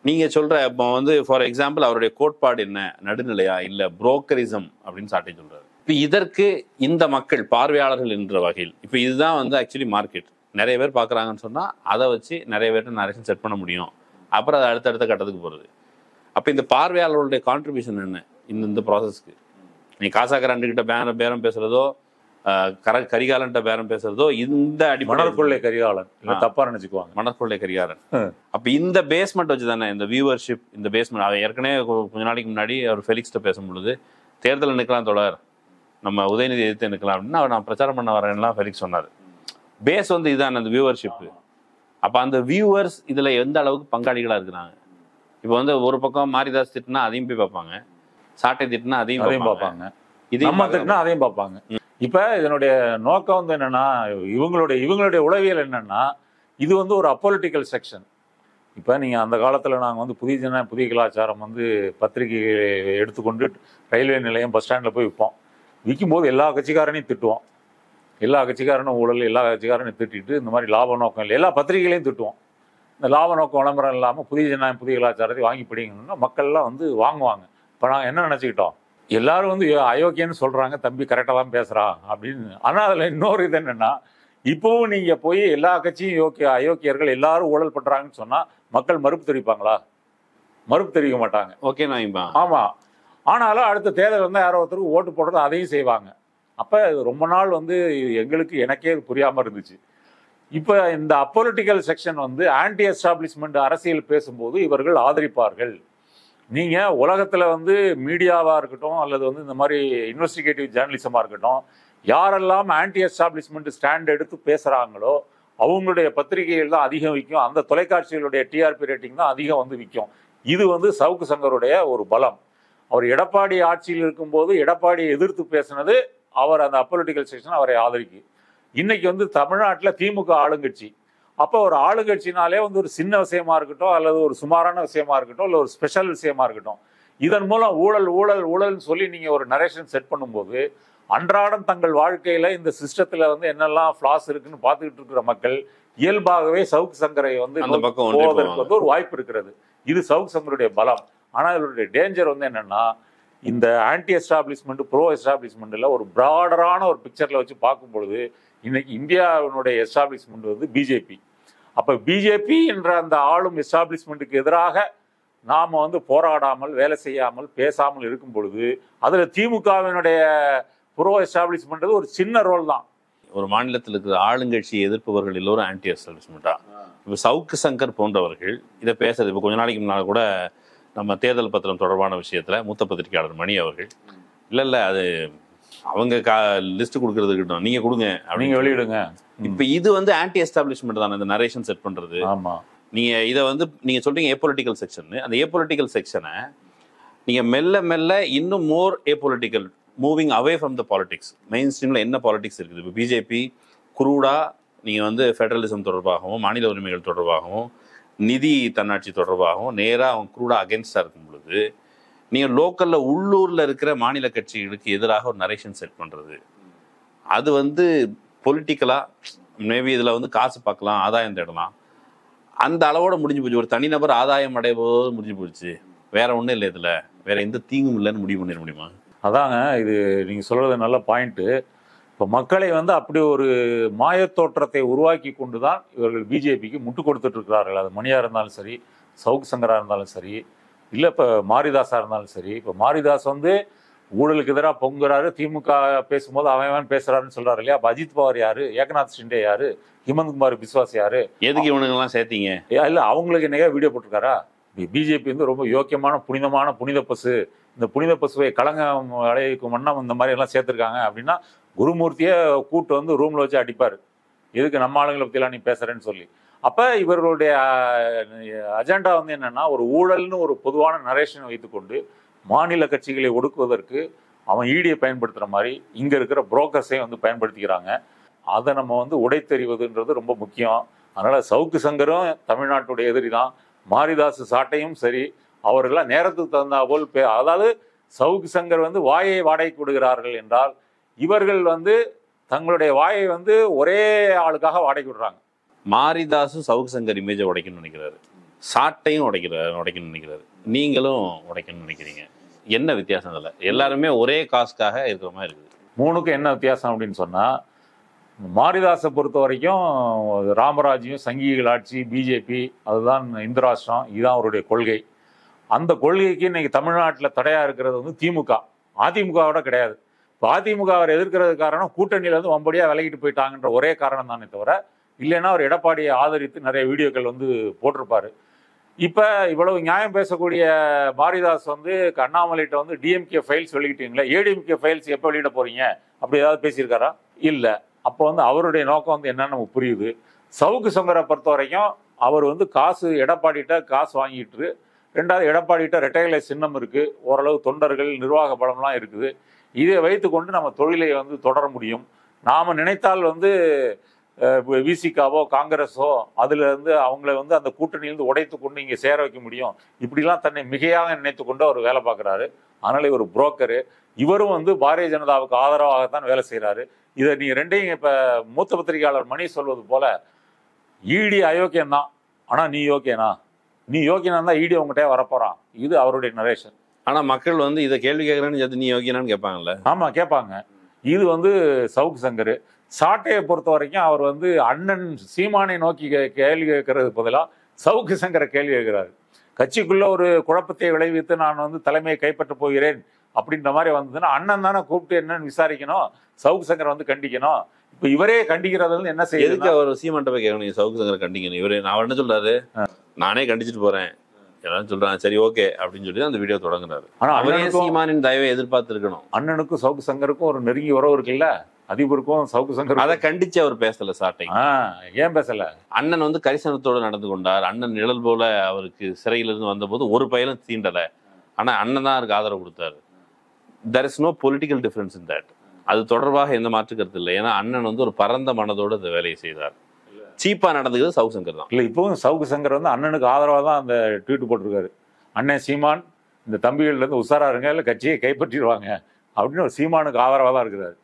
Speaker 1: நீங்கள் சொல்கிற இப்போ வந்து ஃபார் எக்ஸாம்பிள் அவருடைய கோட்பாடு என்ன, நடுநிலையா இல்லை புரோக்கரிசம் அப்படின்னு சாட்டி சொல்கிறார். இப்போ இதற்கு இந்த மக்கள் பார்வையாளர்கள் என்ற வகையில் இப்போ இதுதான் வந்து ஆக்சுவலி மார்க்கெட். நிறைய பேர் பார்க்குறாங்கன்னு சொன்னால் அதை வச்சு நிறைய பேர்ட்ட நரேஷன் செட் பண்ண முடியும். அப்புறம் அது அடுத்தடுத்த கட்டத்துக்கு போகிறது. அப்போ இந்த பார்வையாளர்களுடைய கான்ட்ரிபியூஷன் என்ன இந்த ப்ராசஸ்க்கு? நீ காசாக்கரண்ட பேரம் பேசுகிறதோ, கரிகாலன்ட்ட பேரம் பேசுறதோ, இந்த
Speaker 2: மணற்கொள்ளை கரிகாலன் தப்பா நினைச்சுக்குவாங்க,
Speaker 1: மணற்கொள்ளை கரிகாலன். அப்ப இந்த பேஸ்மெண்ட் வச்சு தானே இந்த வியூவர்ஷிப், இந்த பேஸ்மெண்ட். அவர் ஏற்கனவே கொஞ்ச நாளைக்கு முன்னாடி அவர் ஃபெலிக்ஸ்ட்ட பேசும் பொழுது தேர்தல் நிற்கலாம் தொடர், நம்ம உதயநிதி எதிர்த்து நிற்கலாம் அப்படின்னு நான் பிரச்சாரம் பண்ண வரேன்லாம் ஃபெலிக்ஸ் சொன்னார். பேஸ் வந்து இதுதான் அந்த வியூவர்ஷிப்பு. அப்போ அந்த வியூவர்ஸ் இதில் எந்த அளவுக்கு பங்காளிகளாக இருக்கிறாங்க? இப்போ வந்து ஒரு பக்கம் மாரிதாஸ் திட்டுனா அதையும் போய் பார்ப்பாங்க, சாட்டை திட்டுனா அதையும் பார்ப்பாங்க,
Speaker 2: நம்ம திட்டுனா அதையும் பார்ப்பாங்க. இப்போ இதனுடைய நோக்கம் வந்து என்னன்னா, இவங்களுடைய உளவியல் என்னன்னா, இது வந்து ஒரு அப்பொலிட்டிக்கல் செக்ஷன். இப்போ நீங்கள் அந்த காலத்தில் நாங்கள் வந்து புதிய கலாச்சாரம் வந்து பத்திரிகை எடுத்துக்கொண்டு ரயில்வே நிலையம், பஸ் ஸ்டாண்டில் போய் விற்போம். விற்கும்போது எல்லா கட்சிக்காரனையும் திட்டுவோம், எல்லா கட்சிக்காரனும் ஊழல், எல்லா கட்சிக்காரனையும் திட்டிட்டு இந்த மாதிரி லாப நோக்கம் இல்லை, எல்லா பத்திரிகைகளையும் திட்டுவோம். இந்த லாப நோக்கம் விளம்பரம் இல்லாமல் புதிய கலாச்சாரத்தை வாங்கி படிக்கணும்னா மக்கள்லாம் வந்து வாங்குவாங்க. இப்போ நாங்கள் என்ன நினச்சிக்கிட்டோம், எல்லாரும் வந்து அயோக்கியன்னு சொல்கிறாங்க, தம்பி கரெக்டாக தான் பேசுகிறா அப்படின்னு. ஆனால் அதில் இன்னொரு இது என்னென்னா, இப்போவும் நீங்கள் போய் எல்லா கட்சியும் அயோக்கியர்கள் எல்லாரும் ஊழல் பண்ணுறாங்கன்னு சொன்னால் மக்கள் மறுப்பு தெரிவிப்பாங்களா? மறுப்பு தெரிவிக்க மாட்டாங்க.
Speaker 1: ஓகே நாய்பா.
Speaker 2: ஆமாம். ஆனாலும் அடுத்த தேர்தல் வந்து யாரோ ஒருத்தருக்கு ஓட்டு போடுறது அதையும் செய்வாங்க. அப்போ ரொம்ப நாள் வந்து எனக்கே புரியாமல் இருந்துச்சு. இப்போ இந்த அப்பொலிட்டிக்கல் செக்ஷன் வந்து ஆன்டி எஸ்டாப்ளிஷ்மெண்ட் அரசியல் பேசும்போது இவர்கள் ஆதரிப்பார்கள். நீங்கள் உலகத்தில் வந்து மீடியாவாக இருக்கட்டும், அல்லது வந்து இந்த மாதிரி இன்வெஸ்டிகேட்டிவ் ஜேர்னலிசமாக இருக்கட்டும், யாரெல்லாம் ஆன்டி எஸ்டாப்ளிஷ்மெண்ட் ஸ்டாண்ட் எடுத்து பேசுகிறாங்களோ அவங்களுடைய பத்திரிகைகள் தான் அதிகம் விற்கும், அந்த தொலைக்காட்சிகளுடைய டிஆர்பி ரேட்டிங் தான் அதிகம் வந்து விற்கும். இது வந்து சவுக்கு சங்கருடைய ஒரு பலம். அவர் எடப்பாடி ஆட்சியில் இருக்கும்போது எடப்பாடியை எதிர்த்து பேசினது, அவர் அந்த அப்பொலிட்டிக்கல் செக்ஷன் அவரை ஆதரிக்கு. இன்னைக்கு வந்து தமிழ்நாட்டில் திமுக ஆளுங்கட்சி. அப்போ ஒரு ஆளுங்கட்சினாலே வந்து ஒரு சின்ன விஷயமா இருக்கட்டும், அல்லது ஒரு சுமாரான விஷயமா இருக்கட்டும், இல்லை ஒரு ஸ்பெஷல் விஷயமா இருக்கட்டும், இதன் மூலம் ஊழல் ஊழல் ஊழல்னு சொல்லி நீங்கள் ஒரு நரேஷன் செட் பண்ணும்போது அன்றாடம் தங்கள் வாழ்க்கையில் இந்த சிஸ்டத்தில் வந்து என்னெல்லாம் ஃப்ளாஸ் இருக்குன்னு பார்த்துக்கிட்டு இருக்கிற மக்கள் இயல்பாகவே சவுக்கு சங்கரை வந்து போவதற்கு வந்து ஒரு வாய்ப்பு இருக்கிறது. இது சவுக்கு சங்கருடைய பலம். ஆனால் இதனுடைய டேஞ்சர் வந்து என்னென்னா, இந்த ஆன்டி எஸ்டாப்ளிஷ்மெண்ட் ப்ரோ எஸ்டாப்ளிஷ்மெண்ட்டில் ஒரு ப்ராடரான ஒரு பிக்சரில் வச்சு பார்க்கும் பொழுது இன்னைக்கு இந்தியாவினுடைய எஸ்டாப்ளிஷ்மெண்ட் வந்து பிஜேபி. அப்போ பிஜேபி என்ற அந்த ஆளும் எஸ்டாப்ளிஷ்மெண்ட்டுக்கு எதிராக நாம் வந்து போராடாமல், வேலை செய்யாமல், பேசாமல் இருக்கும் பொழுது அதில் திமுகவினுடைய ப்ரோ எஸ்டாப்ளிஷ்மெண்ட் ஒரு சின்ன ரோல் தான்.
Speaker 1: ஒரு மாநிலத்தில் இருக்கிற ஆளுங்கட்சியை எதிர்ப்பவர்கள் எல்லோரும் ஆன்டி எஸ்டாப்ளிஷ்மெண்ட்டா? இப்போ சவுக்கு சங்கர் போன்றவர்கள் இதை பேசுறது. இப்போ கொஞ்ச நாளைக்கு முன்னால் கூட நம்ம தேர்தல் பத்திரம் தொடர்பான விஷயத்தில் மூத்த பத்திரிகையாளர் மணி அவர்கள் இல்லை அது அவங்க லிஸ்ட் கொடுக்கறதுக்கிட்டோம், நீங்கள் கொடுங்க
Speaker 2: அப்படிங்க வெளியிடுங்க.
Speaker 1: இப்போ இது வந்து ஆன்டி எஸ்டாப்ளிஷ்மெண்ட் தானே இந்த நரேஷன் செட் பண்ணுறது.
Speaker 2: ஆமாம்.
Speaker 1: நீங்கள் இதை வந்து நீங்கள் சொல்கிறீங்க ஏபொலிட்டிக்கல் செக்ஷன். அந்த ஏபொலிட்டிக்கல் செக்ஷனை நீங்கள் மெல்ல மெல்ல இன்னும் more apolitical, moving away from the politics. Main ஸ்ட்ரீமில் என்ன பாலிடிக்ஸ் இருக்குது? இப்போ பிஜேபி குரூடா நீங்கள் வந்து ஃபெடரலிசம் தொடர்பாகவும் மாநில உரிமைகள் தொடர்பாகவும் நிதி தன்னாட்சி தொடர்பாகவும் நேராக அவங்க க்ரூடாக அகேன்ஸ்டாக இருக்கும் பொழுது நீங்கள் லோக்கலில் உள்ளூரில் இருக்கிற மாநில கட்சிகளுக்கு எதிராக ஒரு நரேஷன் செட் பண்ணுறது, அது வந்து பொலிட்டிக்கலாக மேபி இதில் வந்து காசு பார்க்கலாம், ஆதாயம் தேடலாம், அந்த அளவோட முடிஞ்சு போச்சு. ஒரு தனிநபர் ஆதாயம் அடையபோது முடிஞ்சு போச்சு, வேற ஒன்றும் இல்லை, இதில் வேற எந்த தீங்கும் இல்லைன்னு முடிவு பண்ணிட முடியுமா?
Speaker 2: அதாங்க, இது நீங்கள் சொல்கிறது நல்ல பாயிண்ட்டு. இப்போ மக்களை வந்து அப்படி ஒரு மாயத்தோற்றத்தை உருவாக்கி கொண்டு தான் இவர்கள் பிஜேபிக்கு முட்டு கொடுத்துட்டு இருக்கிறார்கள். அது மணியாக இருந்தாலும் சரி, சவுக் சங்கராக இருந்தாலும் சரி, இல்லை இப்போ மாரிதாஸாக இருந்தாலும் சரி. இப்போ மாரிதாஸ் வந்து ஊழலுக்கு எதிராக பொங்குறாரு, திமுக பேசும்போது அவன் பேசுறாருன்னு சொல்றாரு இல்லையா? அப்போ அஜித் பவார் யாரு, ஏக்நாத் ஷிண்டே யாரு, ஹிமந்த் குமார் பிஸ்வாஸ் யாரு?
Speaker 1: எதுக்கு இவனுங்கெல்லாம் சேர்த்தீங்க?
Speaker 2: இல்லை, அவங்களுக்கு என்னையா வீடியோ போட்டிருக்காரா? பிஜேபி வந்து ரொம்ப யோக்கியமான புனித பசு, இந்த புனித பசுவை கலங்கம் அடைக்கும் வண்ணம் இந்த மாதிரி எல்லாம் சேர்த்துருக்காங்க அப்படின்னா குருமூர்த்தியை கூட்டு வந்து ரூம்ல வச்சு அடிப்பார். எதுக்கு நம்ம ஆளுங்களை பற்றிலாம் நீ பேசுறேன்னு சொல்லி. அப்போ இவர்களுடைய அஜெண்டா வந்து என்னன்னா, ஒரு ஊழல்னு ஒரு பொதுவான நரேஷனை வைத்துக்கொண்டு மாநில கட்சிகளை ஒடுக்குவதற்கு அவன் ஈடியை பயன்படுத்துகிற மாதிரி இங்கே இருக்கிற புரோக்கர்ஸையும் வந்து பயன்படுத்திக்கிறாங்க. அதை நம்ம வந்து உடைத்தெறிவதுன்றது ரொம்ப முக்கியம். அதனால் சவுக்கு சங்கரும் தமிழ்நாட்டுடைய எதிரி தான், மாரிதாஸ் சாட்டையும் சரி. அவர்களாம் நேரத்துக்கு தகுந்தா போல் அதாவது சவுக்கு சங்கர் வந்து வாயை வாடகைக்கு விடுகிறார்கள் என்றால், இவர்கள் வந்து தங்களுடைய வாயை வந்து ஒரே ஆளுக்காக வாடகைக்கு விடுறாங்க.
Speaker 1: மாரிதாஸும் சவுக்கு சங்கர் இமேஜை உடைக்கணும்னு நினைக்கிறாரு, சாட்டையும் உடைக்கணும்னு நினைக்கிறாரு, நீங்களும் உடைக்கணும்னு நினைக்கிறீங்க. என்ன வித்தியாசம்? இல்லை, எல்லாருமே ஒரே காசுக்காக இருக்கிற மாதிரி இருக்குது.
Speaker 2: மூணுக்கும் என்ன வித்தியாசம் அப்படின்னு சொன்னால், மாரிதாஸை பொறுத்த வரைக்கும் ராமராஜ்யம், சங்கிகள் ஆட்சி, பிஜேபி, அதுதான் இந்து ராஷ்டிரம், இதுதான் அவருடைய கொள்கை. அந்த கொள்கைக்கு இன்னைக்கு தமிழ்நாட்டில் தடையாக இருக்கிறது வந்து திமுக, அதிமுகவோட கிடையாது. இப்போ அதிமுக அவர் எதிர்க்கிறது காரணம் கூட்டணியில வந்து வம்படியாக விலகிட்டு போயிட்டாங்கன்ற ஒரே காரணம் தானே தவிர, இல்லைன்னா அவர் எடப்பாடியை ஆதரித்து நிறைய வீடியோக்கள் வந்து போட்டிருப்பாரு. இப்போ இவ்வளவு நியாயம் பேசக்கூடிய மாரிதாஸ் வந்து அண்ணாமலைகிட்ட வந்து டிஎம்கே ஃபைல்ஸ் வெளியிட்டீங்களா, ஏடிஎம்கே ஃபைல்ஸ் எப்போ வெளியிட போறீங்க அப்படி ஏதாவது பேசியிருக்காரா? இல்லை. அப்போ வந்து அவருடைய நோக்கம் வந்து என்னன்னு நமக்கு புரியுது. சவுக்கு சங்கரை பொறுத்த வரைக்கும் அவர் வந்து காசு எடப்பாடிகிட்ட காசு வாங்கிட்டு, ரெண்டாவது எடப்பாடிகிட்ட ரெட்டைலை சின்னம் இருக்கு, ஓரளவு தொண்டர்கள் நிர்வாக பலம்லாம் இருக்குது. இதை வைத்துக்கொண்டு நம்ம தொழிலை வந்து தொடர முடியும். நாம் நினைத்தால் வந்து விசிகாவோ காங்கிரஸோ அதுல இருந்து அவங்கள வந்து அந்த கூட்டணியிலிருந்து உடைத்து கொண்டு இங்கே சேர வைக்க முடியும். இப்படிலாம் தன்னை மிகையாக நினைத்து கொண்டு அவர் வேலை பார்க்குறாரு. அதனால இவர் புரோக்கரு. இவரும் வந்து பாரதிய ஜனதாவுக்கு ஆதரவாகத்தான் வேலை செய்கிறாரு. இதை நீ ரெண்டையும் இப்போ மூத்த பத்திரிகையாளர் மணி சொல்வது போல, ஈடி அயோக்கியம்தான், ஆனால் நீ யோக்கியனா, நீ யோக்கியனா தான் ஈடி உங்ககிட்ட வரப்போறான். இது அவருடைய நரேஷன்.
Speaker 1: ஆனால் மக்கள் வந்து இதை கேள்வி கேட்குறேன்னு நீ யோக்கியனான்னு கேட்பாங்கல்ல?
Speaker 2: ஆமாம், கேட்பாங்க. இது வந்து சவுக்கு சங்கர். சாட்டையை பொறுத்த வரைக்கும் அவர் வந்து அண்ணன் சீமானை நோக்கி கேள்வி கேட்கறது பதிலாக சவுக்கு சங்கரை கேள்வி கேட்கிறாரு. கட்சிக்குள்ள ஒரு குழப்பத்தை விளைவித்து நான் வந்து தலைமையை கைப்பற்ற போகிறேன் அப்படின்ற மாதிரி வந்ததுன்னா அண்ணன் தானே கூப்பிட்டு என்னன்னு விசாரிக்கணும், சவுக்கு சங்கரை வந்து கண்டிக்கணும். இப்போ இவரே கண்டிக்கிறது வந்து என்ன செய்யுது?
Speaker 1: அவர் சீமான்ட்ட போய் கேட்கணும், சவுக்கு சங்கரை கண்டிக்கணும். இவரே நான் என்ன சொல்றாரு, நானே கண்டிச்சுட்டு போறேன், எல்லாரும் சொல்றாங்க சரி ஓகே அப்படின்னு சொல்லி அந்த வீடியோ தொடங்குறாரு. ஆனா அவரே சீமானின் தயவை எதிர்பார்த்து இருக்கணும்.
Speaker 2: அண்ணனுக்கும் சவுக்கு சங்கருக்கும் ஒரு நெருங்கி உறவு இருக்குல்ல, அதிபருக்கும் சவுக்கு சங்கர். அதை
Speaker 1: கண்டிச்சு அவர் பேசல. சாட்டை
Speaker 2: ஏன் பேசல?
Speaker 1: அண்ணன் வந்து கரிசனத்தோடு நடந்து கொண்டார். அண்ணன் நிழல் போல அவருக்கு சிறையிலிருந்து வந்த போது ஒரு பயிலும் தீண்டலை. ஆனா அண்ணன் தான் அவருக்கு ஆதரவு கொடுத்தாரு. there is no political difference in that. அது தொடர்பாக எந்த மாற்று கருத்து இல்லை. ஏன்னா அண்ணன் வந்து ஒரு பரந்த மனதோடு அந்த வேலையை செய்தார். சீப்பா நடந்துக்கிறது சவுக்கு சங்கர் தான்.
Speaker 2: இல்லை, இப்போவும் சவுக்கு சங்கர் வந்து அண்ணனுக்கு ஆதரவாக தான் அந்த ட்வீட் போட்டிருக்காரு. அண்ணன் சீமான் இந்த தம்பிகள்லேருந்து உஷாரா இருங்க, இல்லை கட்சியை கைப்பற்றிடுவாங்க அப்படின்னு ஒரு சீமானுக்கு ஆதரவாக தான் இருக்கிறாரு.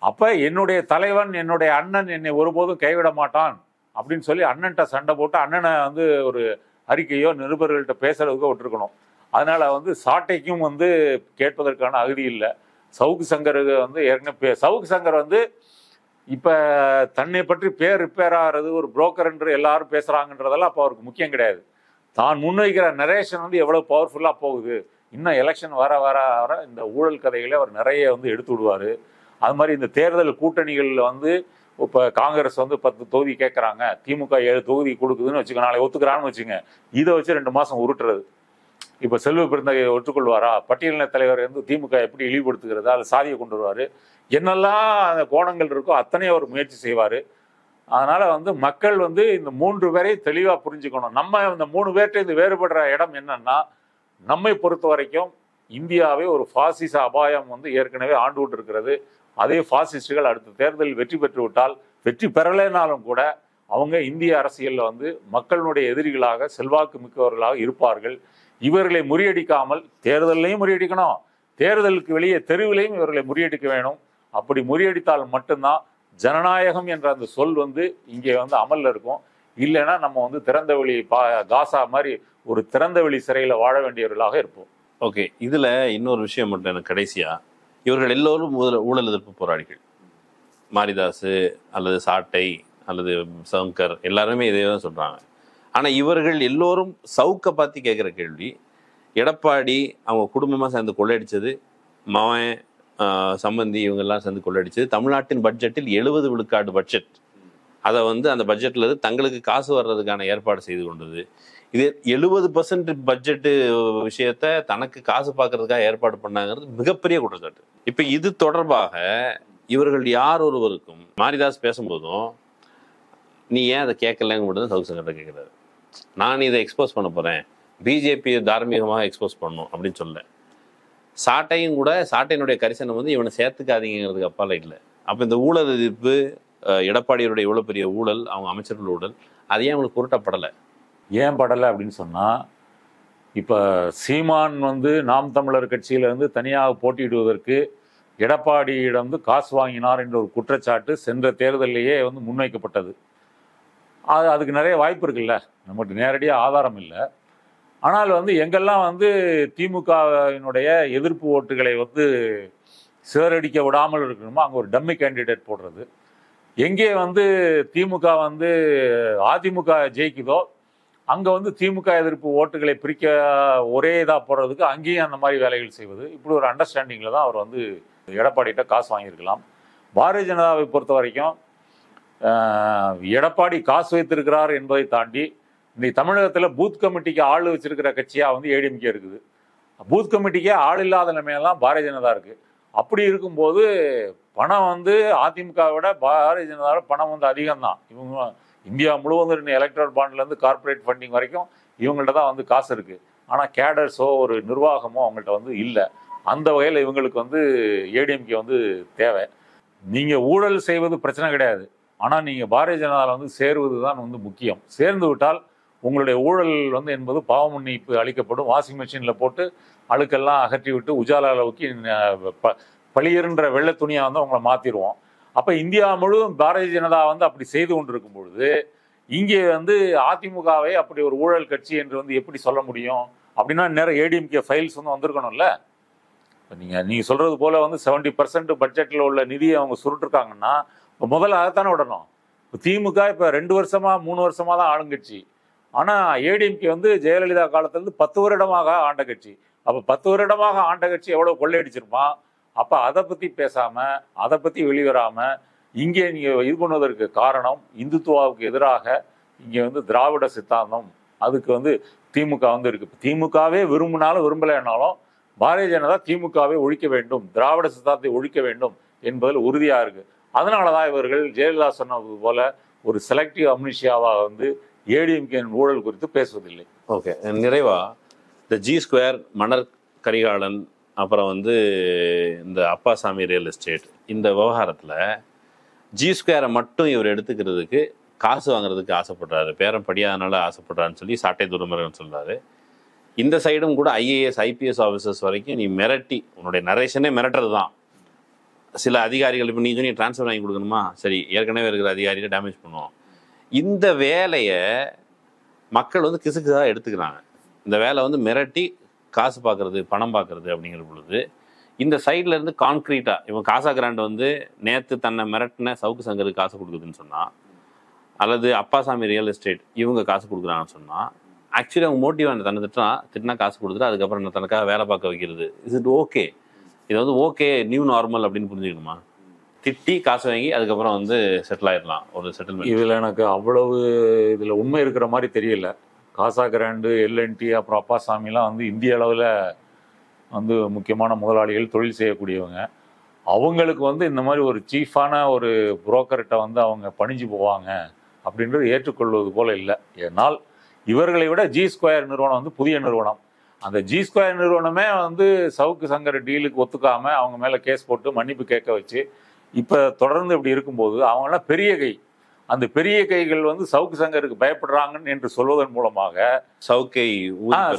Speaker 2: அப்போ என்னுடைய தலைவன் என்னுடைய அண்ணன் என்னை ஒருபோதும் கைவிட மாட்டான் அப்படின்னு சொல்லி அண்ணன்கிட்ட சண்டை போட்டு அண்ணனை வந்து ஒரு அறிக்கையோ நிருபர்கள்ட்ட பேசுறதுக்கோ விட்டுருக்கணும். அதனால வந்து சாட்டைக்கும் வந்து கேட்பதற்கான அகதி இல்லை. சவுக்கு சங்கருக்கு வந்து ஏற்கனவே சவுக்கு சங்கர் வந்து இப்போ தன்னை பற்றி ரிப்பேர் ஆகிறது ஒரு புரோக்கர் என்று எல்லாரும் பேசுகிறாங்கன்றதெல்லாம் அப்போ அவருக்கு முக்கியம் கிடையாது. தான் முன்வைக்கிற நரேஷன் வந்து எவ்வளோ பவர்ஃபுல்லாக போகுது. இன்னும் எலெக்ஷன் வர வர வர இந்த ஊழல் கதைகளை அவர் நிறைய வந்து எடுத்து விடுவார். அது மாதிரி இந்த தேர்தல் கூட்டணிகளில் வந்து இப்போ காங்கிரஸ் வந்து 10 தொகுதி கேட்குறாங்க, திமுக 7 தொகுதி கொடுக்குதுன்னு வச்சுக்க, நாளை ஒத்துக்கிறான்னு வச்சுங்க, இதை வச்சு 2 மாதம் உருட்டுறது. இப்போ செல்வ பெருந்தகையை ஒற்றுக்கொள்வாரா, பட்டியலின தலைவர் வந்து திமுக எப்படி இழிவுபடுத்துகிறது, அதில் சாதியை கொண்டு வருவார், என்னெல்லாம் அந்த கோணங்கள் இருக்கோ அத்தனையும் அவர் முயற்சி செய்வார். அதனால் வந்து மக்கள் வந்து இந்த 3 பேரை தெளிவாக புரிஞ்சுக்கணும். நம்ம இந்த 3 பேர்கிட்ட இந்த வேறுபடுற இடம் என்னன்னா, நம்மை பொறுத்த வரைக்கும் இந்தியாவே ஒரு பாசிச அபாயம் வந்து ஏற்கனவே ஆண்டு விட்டு இருக்கிறது. அதே பாசிஸ்டுகள் அடுத்த தேர்தலில் வெற்றி பெற்று விட்டால் வெற்றி பெறலைனாலும் கூட அவங்க இந்திய அரசியலில் வந்து மக்களுடைய எதிரிகளாக செல்வாக்கு மிக்கவர்களாக இருப்பார்கள். இவர்களை முறியடிக்காமல் தேர்தலையும் முறியடிக்கணும், தேர்தலுக்கு வெளியே தெருவிலையும் இவர்களை முறியடிக்க வேணும். அப்படி முறியடித்தால் மட்டும்தான் ஜனநாயகம் என்ற அந்த சொல் வந்து இங்கே வந்து அமல்ல இருக்கும். இல்லைன்னா நம்ம வந்து திறந்த வெளி காசா மாதிரி ஒரு திறந்த வெளி சிறையில் வாழ வேண்டியவர்களாக இருப்போம்.
Speaker 1: ஓகே, இதுல இன்னொரு விஷயம் மட்டும் எனக்கு கடைசியா, இவர்கள் எல்லோரும் ஊழல் எதிர்ப்பு போராளிகள். மாரிதாஸ் அல்லது சாட்டை அல்லது சங்கர் எல்லாருமே இதே தான் சொல்றாங்க. ஆனா இவர்கள் எல்லோரும் சவுக்கை பார்த்து கேட்குற கேள்வி, எடப்பாடி அவங்க குடும்பமா சேர்ந்து கொள்ளையடிச்சது, மவன் சம்பந்தி இவங்கெல்லாம் சேர்ந்து கொள்ளையடிச்சது, தமிழ்நாட்டின் பட்ஜெட்டில் 70 விழுக்காடு பட்ஜெட், அதை வந்து அந்த பட்ஜெட்ல இருந்து தங்களுக்கு காசு வர்றதுக்கான ஏற்பாடு செய்து கொண்டது. இது 70% பட்ஜெட்டு விஷயத்த தனக்கு காசு பார்க்கறதுக்காக ஏற்பாடு பண்ணாங்கிறது மிகப்பெரிய குற்றச்சாட்டு. இப்ப இது தொடர்பாக இவர்கள் யார் ஒருவருக்கும் மாரிதாஸ் பேசும்போதும் நீ ஏன் அதை கேட்கலங்க மட்டும் சவுக்கு சங்கர் கேட்கிறாரு. நான் இதை எக்ஸ்போஸ் பண்ண போறேன், பிஜேபியை தார்மீகமாக எக்ஸ்போஸ் பண்ணணும் அப்படின்னு சொல்ல. சாட்டையும் கூட சாட்டையினுடைய கரிசனம் வந்து இவனை சேர்த்துக்காதீங்கிறதுக்கு அப்பால இல்லை. அப்போ இந்த ஊழல் எதிர்ப்பு, எடப்பாடியுடைய இவ்வளோ பெரிய ஊழல், அவங்க அமைச்சர்கள் ஊழல், அதையே அவங்களுக்கு உருட்டப்படலை.
Speaker 2: ஏன் படலை அப்படின்னு சொன்னால், இப்போ சீமான் வந்து நாம் தமிழர் கட்சியிலிருந்து தனியாக போட்டியிடுவதற்கு எடப்பாடியிடம் வந்து காசு வாங்கினார் என்ற ஒரு குற்றச்சாட்டு சென்ற தேர்தலிலேயே வந்து முன்வைக்கப்பட்டது. அதுக்கு நிறைய வாய்ப்பு இருக்குல்ல, நம்மகிட்ட நேரடியாக ஆதாரம் இல்லை. ஆனால் வந்து எங்கெல்லாம் வந்து திமுகவினுடைய எதிர்ப்பு ஓட்டுகளை வந்து சிதறடிக்க விடாமல் இருக்கணுமோ அங்கே ஒரு டம்மி கேண்டிடேட் போடுறது, எங்கே வந்து திமுக வந்து அதிமுக ஜெயிக்குதோ அங்கே வந்து திமுக எதிர்ப்பு ஓட்டுகளை பிரிக்க ஒரே இதாக போடுறதுக்கு அங்கேயும் அந்த மாதிரி வேலைகள் செய்வது, இப்படி ஒரு அண்டர்ஸ்டாண்டிங்கில் தான் அவர் வந்து எடப்பாடிகிட்ட காசு வாங்கியிருக்கலாம். பாரதிய ஜனதாவை பொறுத்த வரைக்கும் எடப்பாடி காசு வைத்திருக்கிறார் என்பதை தாண்டி இன்னைக்கு தமிழகத்தில் பூத் கமிட்டிக்கு ஆள் வச்சிருக்கிற கட்சியாக வந்து ஏடிஎம்கே இருக்குது. பூத் கமிட்டிக்கே ஆள் இல்லாத நிலைமையெல்லாம் பாரதிய ஜனதா இருக்குது. அப்படி இருக்கும்போது பணம் வந்து அதிமுகவை விட பாரதிய ஜனதாவோட பணம் வந்து அதிகம்தான். இவங்க இந்தியா முழுவதும் எலக்ட்ரல் பாண்ட்லேருந்து கார்பரேட் ஃபண்டிங் வரைக்கும் இவங்கள்ட்ட தான் வந்து காசு இருக்குது. ஆனால் கேடர்ஸோ ஒரு நிர்வாகமோ அவங்கள்ட்ட வந்து இல்லை. அந்த வகையில் இவங்களுக்கு வந்து ஏடிஎம்கே வந்து தேவை. நீங்கள் ஊழல் செய்வது பிரச்சனை கிடையாது, ஆனால் நீங்கள் பாரதிய ஜனதாவில் வந்து சேருவது தான் வந்து முக்கியம். சேர்ந்து விட்டால் உங்களுடைய ஊழல் வந்து என்பது பாவ மன்னிப்பு அளிக்கப்படும். வாஷிங் மிஷினில் போட்டு அழுக்கெல்லாம் அகற்றி விட்டு உஜாலா அளவுக்கு பளியர்ன்ற வெள்ளை துணியாக வந்து அவங்கள மாற்றிடுவோம். அப்போ இந்தியா முழுவதும் பாரதிய ஜனதா வந்து அப்படி செய்து கொண்டிருக்கும் பொழுது இங்கே வந்து அதிமுகவை அப்படி ஒரு ஊழல் கட்சி என்று வந்து எப்படி சொல்ல முடியும்? அப்படின்னா நேரம் ஏடிஎம்கே ஃபைல்ஸ் வந்து வந்திருக்கணும்ல. இப்போ நீங்கள் சொல்கிறது போல் வந்து 70% பட்ஜெட்டில் உள்ள நிதியை அவங்க சுருட்டுருக்காங்கன்னா இப்போ முதல்ல அதைத்தானே விடணும். இப்போ திமுக இப்போ 2 வருஷமா 3 வருஷமா தான் ஆளுங்கட்சி. ஆனால் ஏடிஎம்கே வந்து ஜெயலலிதா காலத்திலேருந்து 10 வருடமாக ஆண்ட கட்சி. அப்போ 10 வருடமாக ஆண்ட கட்சி எவ்வளோ கொள்ளையடிச்சிருப்பான். அப்போ அதை பற்றி பேசாமல், அதை பற்றி வெளிவராமல் இங்கே நீங்கள் இது பண்ணுவதற்கு காரணம் இந்துத்துவாவுக்கு எதிராக இங்கே வந்து திராவிட சித்தாந்தம், அதுக்கு வந்து திமுக வந்து இருக்குது. திமுகவே விரும்பினாலும் விரும்பலைன்னாலும் பாரதிய ஜனதா திமுகவை ஒழிக்க வேண்டும், திராவிட சித்தாந்தத்தை ஒழிக்க வேண்டும் என்பதில் உறுதியாக இருக்குது. அதனால தான் இவர்கள் ஜெயலலிதா சொன்னது போல ஒரு செலக்டிவ் அம்னிஷியாவாக வந்து ஏடிஎம்கே ஊழல் குறித்து பேசுவதில்லை.
Speaker 1: ஓகே, நிறைவா இந்த G2 மணர் கரிகாலன், அப்புறம் வந்து இந்த அப்பாசாமி ரியல் எஸ்டேட், இந்த விவகாரத்தில் G2 மட்டும் இவர் எடுத்துக்கிறதுக்கு காசு வாங்குறதுக்கு ஆசைப்படுறாரு, பேரம் படியாதனால ஆசைப்படுறாருன்னு சொல்லி சாட்டை துரைமுருகன் சொல்றாரு. இந்த சைடும் கூட ஐஏஎஸ் ஐபிஎஸ் ஆஃபீஸர்ஸ் வரைக்கும் நீ மிரட்டி, உன்னுடைய நரேஷனே மிரட்டுறது தான். சில அதிகாரிகள் இப்போ நீ ட்ரான்ஸ்ஃபர் வாங்கி கொடுக்கணுமா, சரி ஏற்கனவே இருக்கிற அதிகாரிகளை டேமேஜ் பண்ணுவோம். இந்த வேலையை மக்கள் வந்து கிசுக்குதான் எடுத்துக்கிறாங்க. இந்த வேலை வந்து மிரட்டி காசு பார்க்கறது, பணம் பார்க்கறது அப்படிங்கிற பொழுது இந்த சைடில் இருந்து கான்க்ரீட்டாக இவன் காசா கிராண்ட் வந்து நேற்று தன்னை மிரட்டின சவுக்கு சங்கருக்கு காசு கொடுக்குதுன்னு சொன்னால், அல்லது அப்பாசாமி ரியல் எஸ்டேட் இவங்க காசு கொடுக்குறாங்கன்னு சொன்னால், ஆக்சுவலி அவங்க மோட்டிவ் தன்னை திட்டினா காசு கொடுத்துட்டு அதுக்கப்புறம் என்ன தனக்காக வேலை பார்க்க வைக்கிறது. Is it okay? இது வந்து ஓகே நியூ நார்மல் அப்படின்னு புரிஞ்சுக்கணுமா? திட்டி காசு வாங்கி அதுக்கப்புறம் வந்து செட்டில் ஆயிடலாம் ஒரு செட்டில்மெண்ட்.
Speaker 2: இதில் எனக்கு அவ்வளவு இதில் உண்மை இருக்கிற மாதிரி தெரியல. காசா கிராண்டு, எல்என்டி, அப்புறம் அப்பாசாமிலாம் வந்து இந்திய அளவில் வந்து முக்கியமான முதலாளிகள், தொழில் செய்யக்கூடியவங்க. அவங்களுக்கு வந்து இந்த மாதிரி ஒரு சீஃபான ஒரு புரோக்கர்கிட்ட வந்து அவங்க பணிஞ்சு போவாங்க அப்படின்றது ஏற்றுக்கொள்வது போல இல்லை. ஏன்னால் இவர்களை விட G2 நிறுவனம் வந்து புதிய நிறுவனம். அந்த G2 நிறுவனமே வந்து சவுக்கு சங்கர் டீலுக்கு ஒத்துக்காமல் அவங்க மேலே கேஸ் போட்டு மன்னிப்பு கேட்க வச்சு இப்போ தொடர்ந்து இப்படி இருக்கும்போது அவங்களாம் பெரிய கை, அந்த பெரிய கைகள் வந்து சவுக்கு சங்கருக்கு பயப்படுறாங்கன்னு என்று சொல்வதன் மூலமாக
Speaker 1: சவுக்கை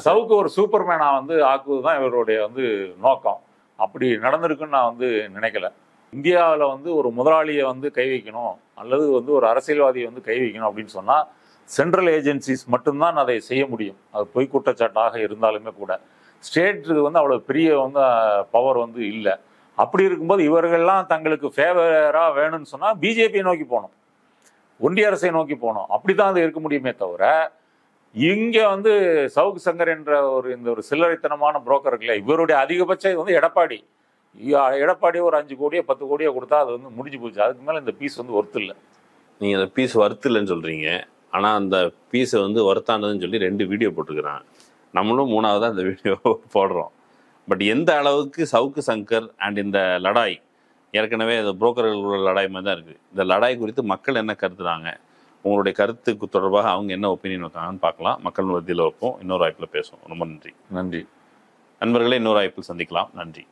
Speaker 2: சவுக்கு ஒரு சூப்பர்மேனா வந்து ஆக்குவது தான் இவருடைய வந்து நோக்கம். அப்படி நடந்திருக்குன்னு நான் வந்து நினைக்கல. இந்தியாவில் வந்து ஒரு முதலாளியை வந்து கை வைக்கணும் அல்லது வந்து ஒரு அரசியல்வாதியை வந்து கை வைக்கணும் அப்படின்னு சொன்னால் சென்ட்ரல் ஏஜென்சிஸ் மட்டும்தான் அதை செய்ய முடியும். அது பொய் குற்றச்சாட்டாக இருந்தாலுமே கூட ஸ்டேட்டுக்கு வந்து அவ்வளோ பெரிய வந்து பவர் வந்து இல்லை. அப்படி இருக்கும்போது இவர்கள்லாம் தங்களுக்கு ஃபேவராக வேணும்னு சொன்னால் பிஜேபியை நோக்கி போகணும், ஒன்றிய அரசை நோக்கி போகணும். அப்படி தான் அது இருக்க முடியுமே தவிர இங்கே வந்து சவுக்கு சங்கர் என்ற இந்த ஒரு சில்லறைத்தனமான புரோக்கர்களை இவருடைய அதிகபட்சம் வந்து எடப்பாடி ஒரு 5 கோடியோ 10 கோடியோ கொடுத்தா அது வந்து முடிஞ்சு போச்சு. அதுக்கு மேலே இந்த பீஸ் வந்து ஒர்த்து இல்லை.
Speaker 1: நீங்கள் அந்த பீஸ் ஒர்த்து இல்லைன்னு சொல்கிறீங்க, ஆனால் அந்த பீஸை வந்து ஒர்த்தானதுன்னு சொல்லி 2 வீடியோ போட்டுக்கிறான். நம்மளும் 3ஆவதாக அந்த வீடியோ போடுறோம். பட் எந்த அளவுக்கு சவுக்கு சங்கர் அண்ட் இந்த லடாய், ஏற்கனவே இந்த புரோக்கர்களோட லடாய் மாதிரி தான் இருக்குது, இந்த லடாய் குறித்து மக்கள் என்ன கருத்துறாங்க, உங்களுடைய கருத்துக்கு தொடர்பாக அவங்க என்ன ஒப்பீனியன் வைக்காங்கன்னு பார்க்கலாம். மக்கள் மத்தியில் வைப்போம். இன்னொரு வாய்ப்பில் பேசுவோம். ரொம்ப நன்றி.
Speaker 2: நன்றி
Speaker 1: நண்பர்களே, இன்னொரு வாய்ப்பில் சந்திக்கலாம். நன்றி.